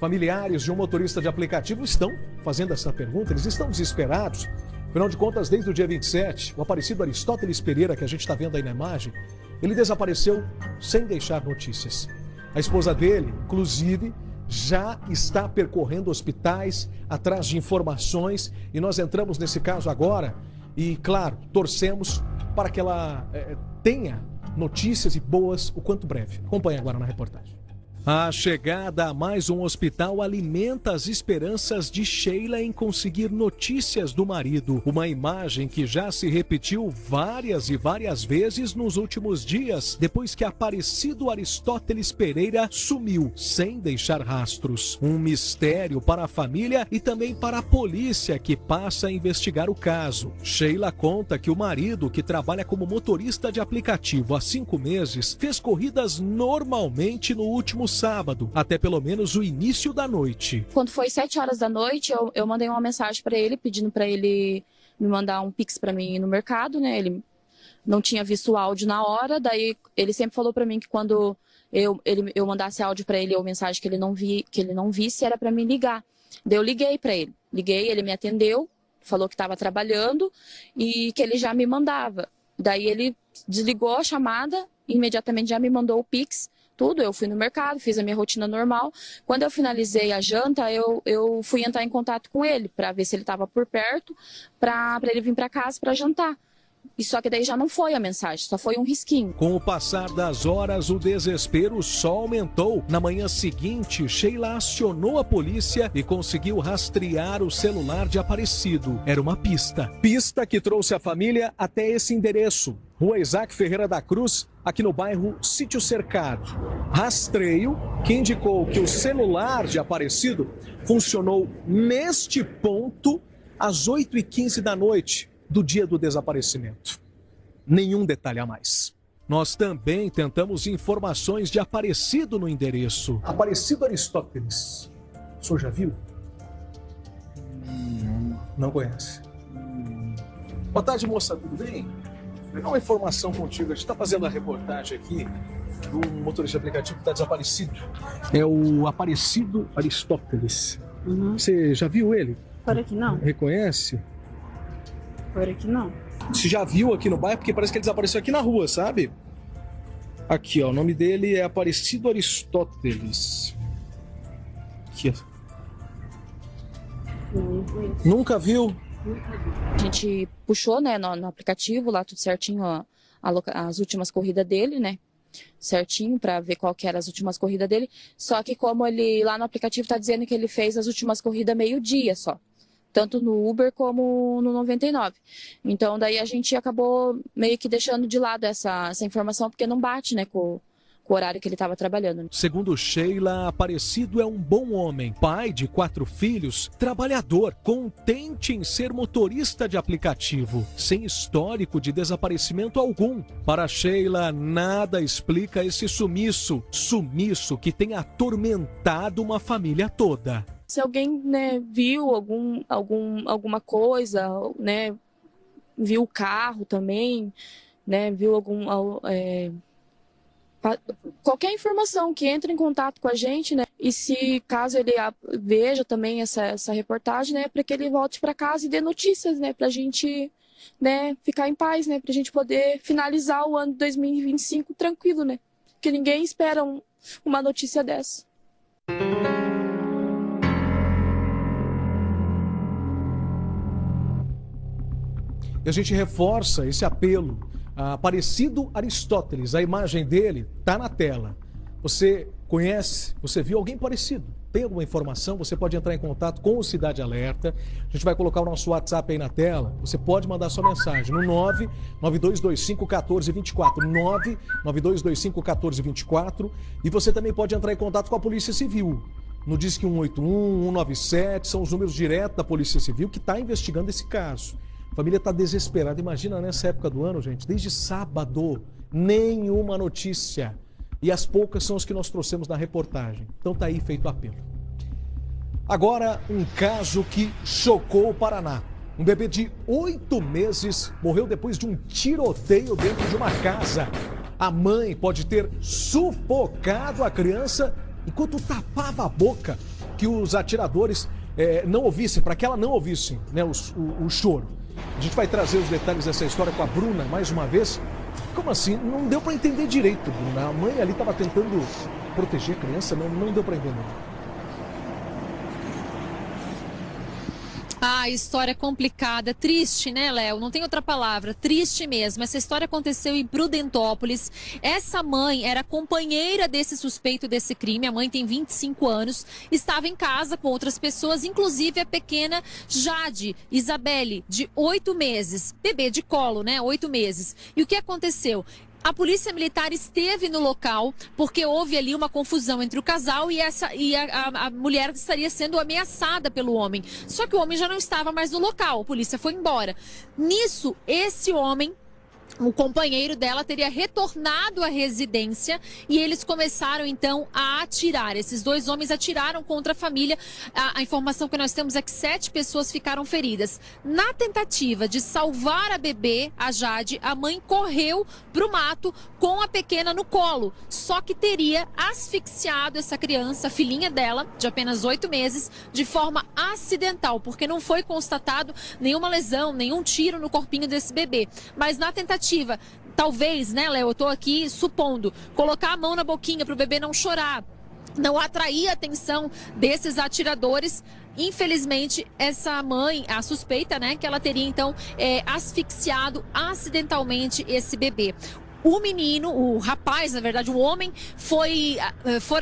Speaker 3: Familiares de um motorista de aplicativo estão fazendo essa pergunta, eles estão desesperados. Afinal de contas, desde o dia 27, o aparecido Aristóteles Pereira, que a gente está vendo aí na imagem, ele desapareceu sem deixar notícias. A esposa dele, inclusive, já está percorrendo hospitais atrás de informações e nós entramos nesse caso agora e, claro, torcemos para que ela tenha notícias e boas o quanto breve. Acompanhe agora na reportagem. A chegada a mais um hospital alimenta as esperanças de Sheila em conseguir notícias do marido. Uma imagem que já se repetiu várias e várias vezes nos últimos dias, depois que aparecido Aristóteles Pereira sumiu, sem deixar rastros. Um mistério para a família e também para a polícia, que passa a investigar o caso. Sheila conta que o marido, que trabalha como motorista de aplicativo há 5 meses, fez corridas normalmente no último sábado, até pelo menos o início da noite.
Speaker 20: Quando foi 7 horas da noite, eu mandei uma mensagem para ele, pedindo para ele me mandar um Pix para mim no mercado, né? Ele não tinha visto o áudio na hora, daí ele sempre falou para mim que quando eu mandasse áudio para ele ou mensagem que ele não visse, era para me ligar. Daí eu liguei para ele. Ele me atendeu, falou que estava trabalhando e que ele já me mandava. Daí ele desligou a chamada, imediatamente já me mandou o Pix. Tudo, eu fui no mercado, fiz a minha rotina normal. Quando eu finalizei a janta, eu fui entrar em contato com ele para ver se ele estava por perto, para ele vir para casa para jantar. E só que daí já não foi a mensagem, só foi um risquinho.
Speaker 3: Com o passar das horas, o desespero só aumentou. Na manhã seguinte, Sheila acionou a polícia e conseguiu rastrear o celular de Aparecido. Era uma pista. Pista que trouxe a família até esse endereço. Rua Isaac Ferreira da Cruz, aqui no bairro Sítio Cercado. Rastreio que indicou que o celular de Aparecido funcionou neste ponto às 8h15 da noite do dia do desaparecimento. Nenhum detalhe a mais. Nós também tentamos informações de Aparecido no endereço. Aparecido Aristóteles. O senhor já viu? Não conhece. Boa tarde, moça, tudo bem? Vou pegar uma informação contigo. A gente está fazendo a reportagem aqui do motorista de aplicativo que está desaparecido. É o Aparecido Aristóteles. Você já viu ele?
Speaker 21: Por aqui não.
Speaker 3: Reconhece?
Speaker 21: Por aqui não.
Speaker 3: Você já viu aqui no bairro? Porque parece que ele desapareceu aqui na rua, sabe? Aqui, ó. O nome dele é Aparecido Aristóteles. Aqui, ó. Nunca viu?
Speaker 20: A gente puxou, né, no aplicativo lá tudo certinho, ó, as últimas corridas dele, né? Certinho, para ver qual que eram as últimas corridas dele. Só que como ele lá no aplicativo tá dizendo que ele fez as últimas corridas meio-dia só. Tanto no Uber como no 99. Então, daí a gente acabou meio que deixando de lado essa informação, porque não bate, né, com o horário que ele estava trabalhando.
Speaker 3: Segundo Sheila, Aparecido é um bom homem, pai de 4 filhos, trabalhador, contente em ser motorista de aplicativo, sem histórico de desaparecimento algum. Para Sheila, nada explica esse sumiço que tem atormentado uma família toda.
Speaker 20: Se alguém, né, viu alguma coisa, né, viu o carro também, né, viu qualquer informação que entre em contato com a gente, né, e se caso ele veja também essa reportagem, né, para que ele volte para casa e dê notícias, né, para a gente, né, ficar em paz, né, para a gente poder finalizar o ano de 2025 tranquilo, né, porque ninguém espera uma notícia dessa.
Speaker 3: E a gente reforça esse apelo. Aparecido Aristóteles, a imagem dele está na tela. Você conhece? Você viu alguém parecido? Tem alguma informação? Você pode entrar em contato com o Cidade Alerta. A gente vai colocar o nosso WhatsApp aí na tela. Você pode mandar sua mensagem no 992251424. 992251424. E você também pode entrar em contato com a Polícia Civil. No Disque 181, 197, são os números diretos da Polícia Civil que está investigando esse caso. A família está desesperada. Imagina nessa época do ano, gente, desde sábado, nenhuma notícia. E as poucas são as que nós trouxemos na reportagem. Então tá aí feito o apelo. Agora, um caso que chocou o Paraná. Um bebê de 8 meses morreu depois de um tiroteio dentro de uma casa. A mãe pode ter sufocado a criança enquanto tapava a boca, que os atiradores não ouvissem, para que ela não ouvisse, né, o choro. A gente vai trazer os detalhes dessa história com a Bruna mais uma vez. Como assim? Não deu para entender direito, Bruna. A mãe ali estava tentando proteger a criança, não deu para entender.
Speaker 8: Ah, história complicada, triste, né, Léo? Não tem outra palavra, triste mesmo. Essa história aconteceu em Prudentópolis. Essa mãe era companheira desse suspeito desse crime. A mãe tem 25 anos, estava em casa com outras pessoas, inclusive a pequena Jade Isabelle, de 8 meses. Bebê de colo, né? 8 meses. E o que aconteceu? A polícia militar esteve no local porque houve ali uma confusão entre o casal e a mulher estaria sendo ameaçada pelo homem. Só que o homem já não estava mais no local, a polícia foi embora. Nisso, esse homem, o companheiro dela, teria retornado à residência e eles começaram então a atirar. Esses dois homens atiraram contra a família. A informação que nós temos é que 7 pessoas ficaram feridas. Na tentativa de salvar a bebê, a Jade, a mãe correu para o mato com a pequena no colo. Só que teria asfixiado essa criança, a filhinha dela, de apenas 8 meses, de forma acidental, porque não foi constatado nenhuma lesão, nenhum tiro no corpinho desse bebê. Mas na tentativa, talvez, né, Léo, eu tô aqui supondo, colocar a mão na boquinha para o bebê não chorar, não atrair a atenção desses atiradores. Infelizmente, essa mãe, a suspeita, né, que ela teria então asfixiado acidentalmente esse bebê. O menino, o rapaz, na verdade, o homem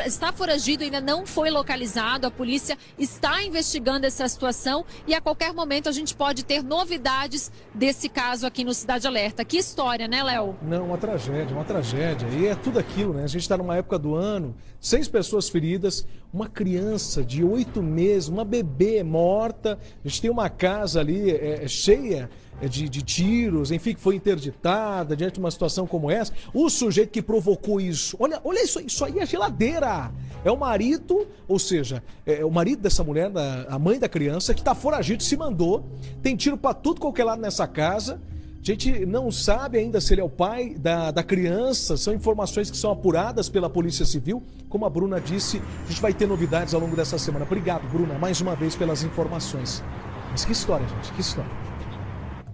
Speaker 8: está foragido, ainda não foi localizado. A polícia está investigando essa situação e a qualquer momento a gente pode ter novidades desse caso aqui no Cidade Alerta. Que história, né, Léo?
Speaker 3: Não, uma tragédia. E é tudo aquilo, né? A gente está numa época do ano, 6 pessoas feridas, uma criança de 8 meses, uma bebê morta. A gente tem uma casa ali cheia de tiros, enfim, que foi interditada diante de uma situação como essa. O sujeito que provocou isso, olha isso aí é geladeira. É o marido, ou seja, é o marido dessa mulher, a mãe da criança, que está foragido, se mandou, tem tiro para tudo qualquer lado nessa casa. A gente não sabe ainda se ele é o pai da criança, são informações que são apuradas pela Polícia Civil. Como a Bruna disse, a gente vai ter novidades ao longo dessa semana. Obrigado, Bruna, mais uma vez pelas informações. Mas que história, gente, que história.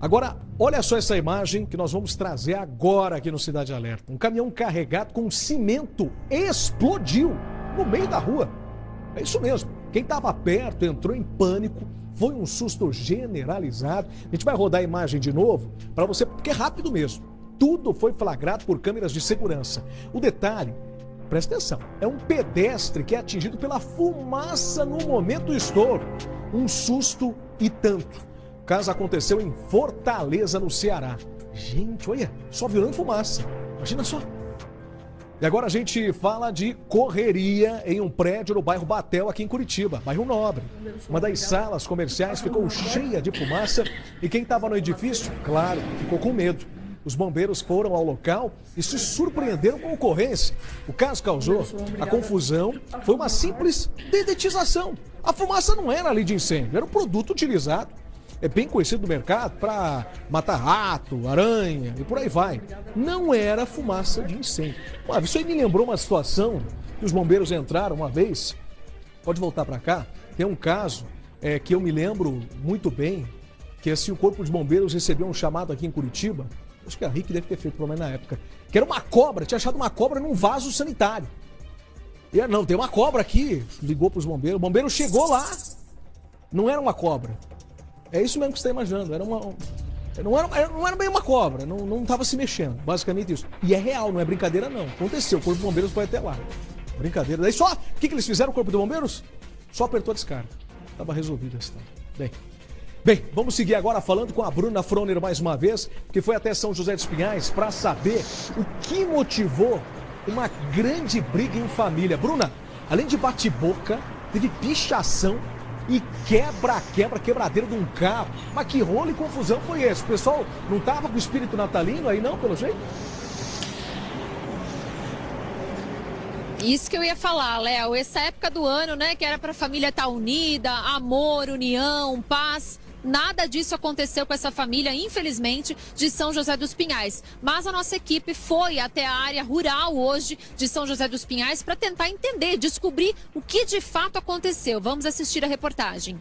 Speaker 3: Agora, olha só essa imagem que nós vamos trazer agora aqui no Cidade Alerta. Um caminhão carregado com cimento explodiu no meio da rua. É isso mesmo. Quem estava perto entrou em pânico. Foi um susto generalizado. A gente vai rodar a imagem de novo para você, porque é rápido mesmo. Tudo foi flagrado por câmeras de segurança. O detalhe, presta atenção, é um pedestre que é atingido pela fumaça no momento do estouro. Um susto e tanto. O caso aconteceu em Fortaleza, no Ceará. Gente, olha, só virando fumaça. Imagina só. E agora a gente fala de correria em um prédio no bairro Batel, aqui em Curitiba, bairro Nobre. Uma das salas comerciais ficou cheia de fumaça e quem estava no edifício, claro, ficou com medo. Os bombeiros foram ao local e se surpreenderam com a ocorrência. O caso causou a confusão, foi uma simples dedetização. A fumaça não era ali de incêndio, era um produto utilizado. É bem conhecido no mercado para matar rato, aranha e por aí vai. Não era fumaça de incêndio. Isso aí me lembrou uma situação que os bombeiros entraram uma vez. Pode voltar para cá. Tem um caso que eu me lembro muito bem, que assim, o Corpo de Bombeiros recebeu um chamado aqui em Curitiba. Acho que a RIC deve ter feito pelo menos na época. Que era uma cobra, tinha achado uma cobra num vaso sanitário. E não, tem uma cobra aqui. Ligou para os bombeiros. O bombeiro chegou lá. Não era uma cobra. É isso mesmo que você está imaginando. Não era bem uma cobra, não estava se mexendo. Basicamente isso. E é real, não é brincadeira não. Aconteceu, o Corpo de Bombeiros foi até lá. Brincadeira. Daí só, o que eles fizeram, o Corpo de Bombeiros? Só apertou a descarga. Estava resolvido a história. Bem, vamos seguir agora falando com a Bruna Froner mais uma vez, que foi até São José dos Pinhais para saber o que motivou uma grande briga em família. Bruna, além de bate-boca, teve pichação e quebradeira de um carro. Mas que rolo e confusão foi esse? O pessoal não tava com o espírito natalino aí não, pelo jeito?
Speaker 8: Isso que eu ia falar, Léo. Essa época do ano, né, que era para a família estar unida, amor, união, paz. Nada disso aconteceu com essa família, infelizmente, de São José dos Pinhais. Mas a nossa equipe foi até a área rural hoje de São José dos Pinhais para tentar entender, descobrir o que de fato aconteceu. Vamos assistir a reportagem.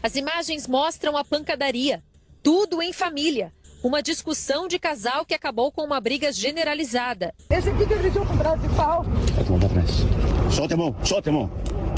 Speaker 8: As imagens mostram a pancadaria. Tudo em família. Uma discussão de casal que acabou com uma briga generalizada.
Speaker 2: Esse aqui que ele deixou com braço de pau.
Speaker 10: Vai tomar pra trás. Solta a mão, solta a mão.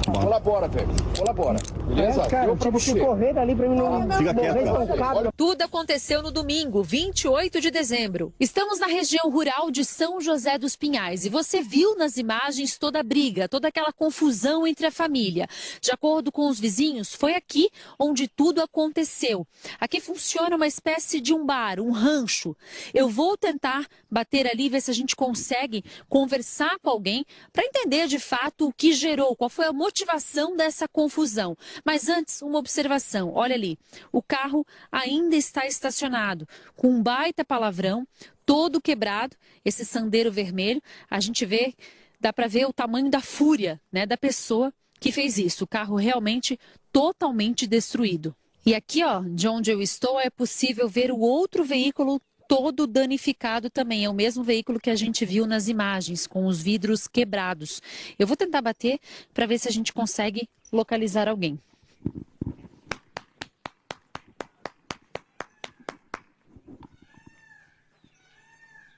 Speaker 2: Colabora, velho. Colabora. Beleza? Cara, eu tive que correr dali pra mim não
Speaker 10: fica quieto,
Speaker 8: cara. Tudo aconteceu no domingo, 28 de dezembro. Estamos na região rural de São José dos Pinhais e você viu nas imagens toda a briga, toda aquela confusão entre a família. De acordo com os vizinhos, foi aqui onde tudo aconteceu. Aqui funciona uma espécie de um bar, um rancho. Eu vou tentar bater ali, ver se a gente consegue conversar com alguém para entender de fato o que gerou, qual foi a motivação dessa confusão. Mas antes, uma observação. Olha ali, o carro ainda está estacionado, com um baita palavrão, todo quebrado, esse sandeiro vermelho. A gente vê, dá para ver o tamanho da fúria, né, da pessoa que fez isso. O carro realmente totalmente destruído. E aqui, ó, de onde eu estou, é possível ver o outro veículo todo danificado também. É o mesmo veículo que a gente viu nas imagens, com os vidros quebrados. Eu vou tentar bater para ver se a gente consegue localizar alguém.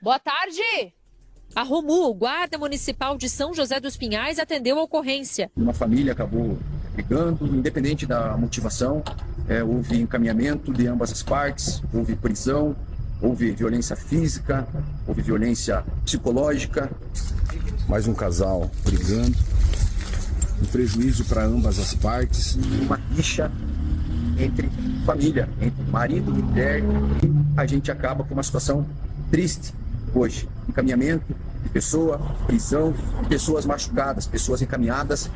Speaker 8: Boa tarde! A Romu, guarda municipal de São José dos Pinhais, atendeu a ocorrência.
Speaker 22: Uma família acabou brigando, independente da motivação, houve encaminhamento de ambas as partes, houve prisão, houve violência física, houve violência psicológica.
Speaker 23: Mais um casal brigando, um prejuízo para ambas as partes.
Speaker 22: Uma rixa entre família, entre marido e mulher. A gente acaba com uma situação triste hoje. Encaminhamento de pessoa, prisão, pessoas machucadas, pessoas encaminhadas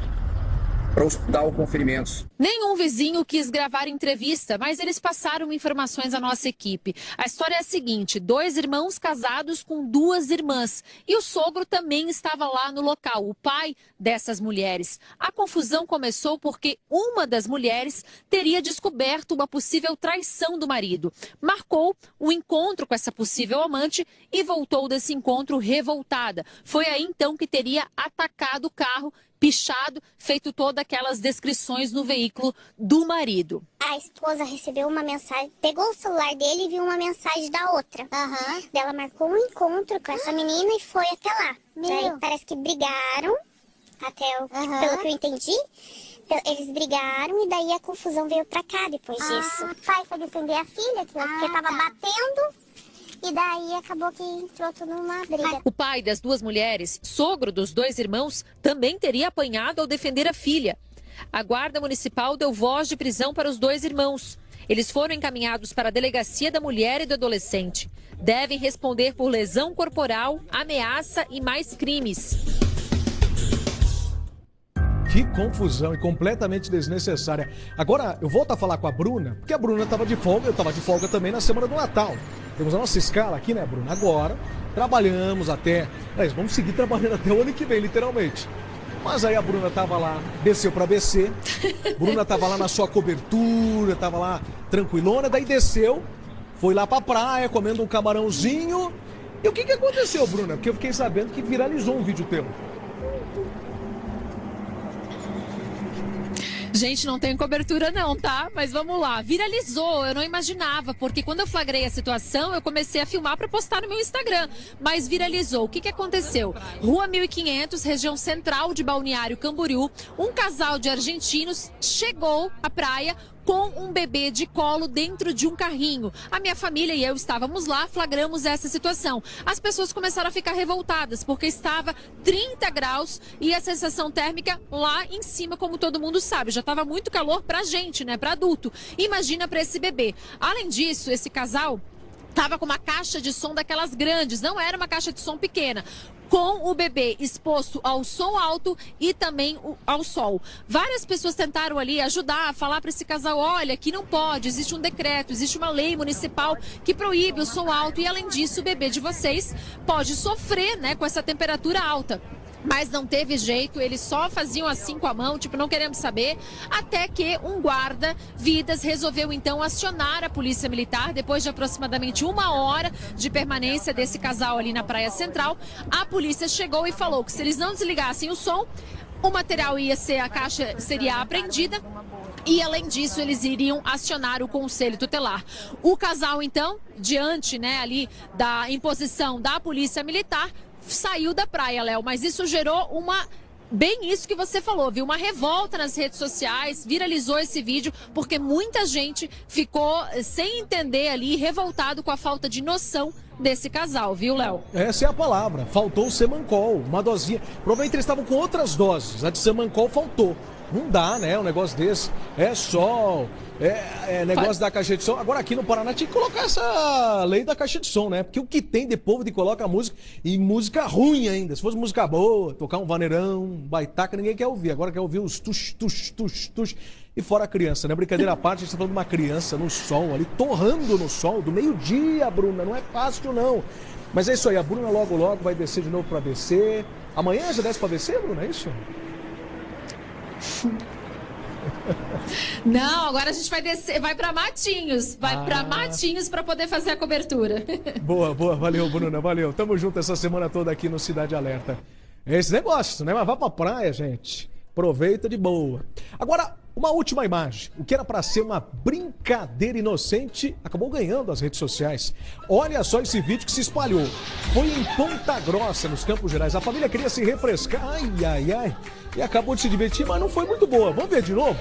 Speaker 22: para o hospital com ferimentos.
Speaker 8: Nenhum vizinho quis gravar entrevista, mas eles passaram informações à nossa equipe. A história é a seguinte: 2 irmãos casados com 2 irmãs. E o sogro também estava lá no local, o pai dessas mulheres. A confusão começou porque uma das mulheres teria descoberto uma possível traição do marido. Marcou um encontro com essa possível amante e voltou desse encontro revoltada. Foi aí então que teria atacado o carro, pichado, feito todas aquelas descrições no veículo do marido.
Speaker 25: A esposa recebeu uma mensagem, pegou o celular dele e viu uma mensagem da outra. Ela marcou um encontro com essa menina e foi até lá. Daí parece que brigaram, pelo que eu entendi. Eles brigaram e daí a confusão veio pra cá depois disso. O pai foi defender a filha, porque tava batendo. E daí acabou que entrou tudo numa briga.
Speaker 8: O pai das 2 mulheres, sogro dos 2 irmãos, também teria apanhado ao defender a filha. A guarda municipal deu voz de prisão para os 2 irmãos. Eles foram encaminhados para a delegacia da mulher e do adolescente. Devem responder por lesão corporal, ameaça e mais crimes.
Speaker 3: Que confusão e completamente desnecessária. Agora, eu volto a falar com a Bruna, porque a Bruna estava de folga, eu estava de folga também na semana do Natal. Temos a nossa escala aqui, né, Bruna? Agora, trabalhamos até... vamos seguir trabalhando até o ano que vem, literalmente. Mas aí a Bruna estava lá, desceu para BC, Bruna estava lá na sua cobertura, estava lá tranquilona, daí desceu, foi lá pra praia, comendo um camarãozinho. E o que aconteceu, Bruna? Porque eu fiquei sabendo que viralizou um vídeo teu.
Speaker 8: Gente, não tem cobertura não, tá? Mas vamos lá. Viralizou, eu não imaginava, porque quando eu flagrei a situação, eu comecei a filmar para postar no meu Instagram. Mas viralizou. O que aconteceu? Rua 1500, região central de Balneário Camboriú, um casal de argentinos chegou à praia com um bebê de colo dentro de um carrinho. A minha família e eu estávamos lá, flagramos essa situação. As pessoas começaram a ficar revoltadas, porque estava 30 graus e a sensação térmica lá em cima, como todo mundo sabe. Já estava muito calor pra gente, né, pra adulto. Imagina pra esse bebê. Além disso, esse casal estava com uma caixa de som daquelas grandes, não era uma caixa de som pequena, com o bebê exposto ao som alto e também ao sol. Várias pessoas tentaram ali ajudar, a falar para esse casal: olha, aqui não pode, existe um decreto, existe uma lei municipal que proíbe o som alto e, além disso, o bebê de vocês pode sofrer, né, com essa temperatura alta. Mas não teve jeito, eles só faziam assim com a mão, tipo, não queremos saber, até que um guarda-vidas resolveu então acionar a polícia militar. Depois de aproximadamente 1 hora de permanência desse casal ali na Praia Central, a polícia chegou e falou que se eles não desligassem o som, o material a caixa seria apreendida. E, além disso, eles iriam acionar o Conselho Tutelar. O casal, então, diante, ali da imposição da Polícia Militar, saiu da praia, Léo. Mas isso gerou bem isso que você falou, viu? Uma revolta nas redes sociais, viralizou esse vídeo, porque muita gente ficou sem entender ali, revoltado com a falta de noção desse casal, viu, Léo?
Speaker 3: Essa é a palavra. Faltou o Semancol, uma dosinha. Provavelmente eles estavam com outras doses. A de Semancol faltou. Não dá, né? Um negócio desse. É sol, é negócio da caixa de som. Agora aqui no Paraná tinha que colocar essa lei da caixa de som, né? Porque o que tem de povo de coloca música, e música ruim ainda. Se fosse música boa, tocar um vaneirão, um baitaca, ninguém quer ouvir. Agora quer ouvir os tush, tush, tush, tush. E fora a criança, né? Brincadeira à parte, a gente tá falando de uma criança no sol ali, torrando no sol, do meio-dia, Bruna. Não é fácil, não. Mas é isso aí, a Bruna logo vai descer de novo pra ABC. Amanhã já desce pra ABC, Bruna, é isso?
Speaker 8: Não, agora a gente vai descer, vai pra Matinhos, pra Matinhos pra poder fazer a cobertura.
Speaker 3: Boa, valeu, Bruna, valeu. Tamo junto essa semana toda aqui no Cidade Alerta. É esse negócio, né? Mas vá pra praia, gente. Aproveita de boa. Agora, uma última imagem. O que era para ser uma brincadeira inocente acabou ganhando as redes sociais. Olha só esse vídeo que se espalhou. Foi em Ponta Grossa, nos Campos Gerais. A família queria se refrescar. Ai. E acabou de se divertir, mas não foi muito boa. Vamos ver de novo?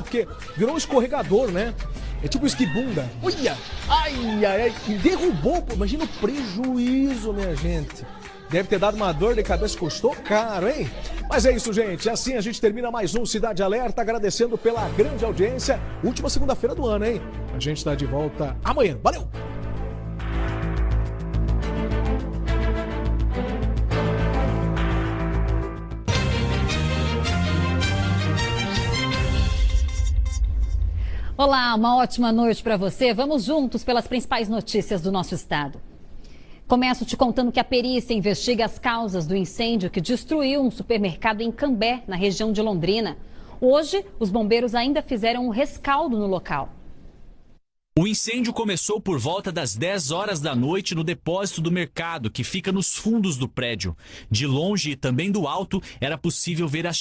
Speaker 3: Porque virou um escorregador, né? É tipo esquibunda. Olha! Ai. E derrubou. Imagina o prejuízo, minha gente. Deve ter dado uma dor de cabeça, custou caro, hein? Mas é isso, gente. Assim a gente termina mais um Cidade Alerta, agradecendo pela grande audiência. Última segunda-feira do ano, hein? A gente está de volta amanhã. Valeu!
Speaker 4: Olá, uma ótima noite para você. Vamos juntos pelas principais notícias do nosso estado. Começo te contando que a perícia investiga as causas do incêndio que destruiu um supermercado em Cambé, na região de Londrina. Hoje, os bombeiros ainda fizeram um rescaldo no local.
Speaker 5: O incêndio começou por volta das 10 horas da noite no depósito do mercado, que fica nos fundos do prédio. De longe e também do alto, era possível ver as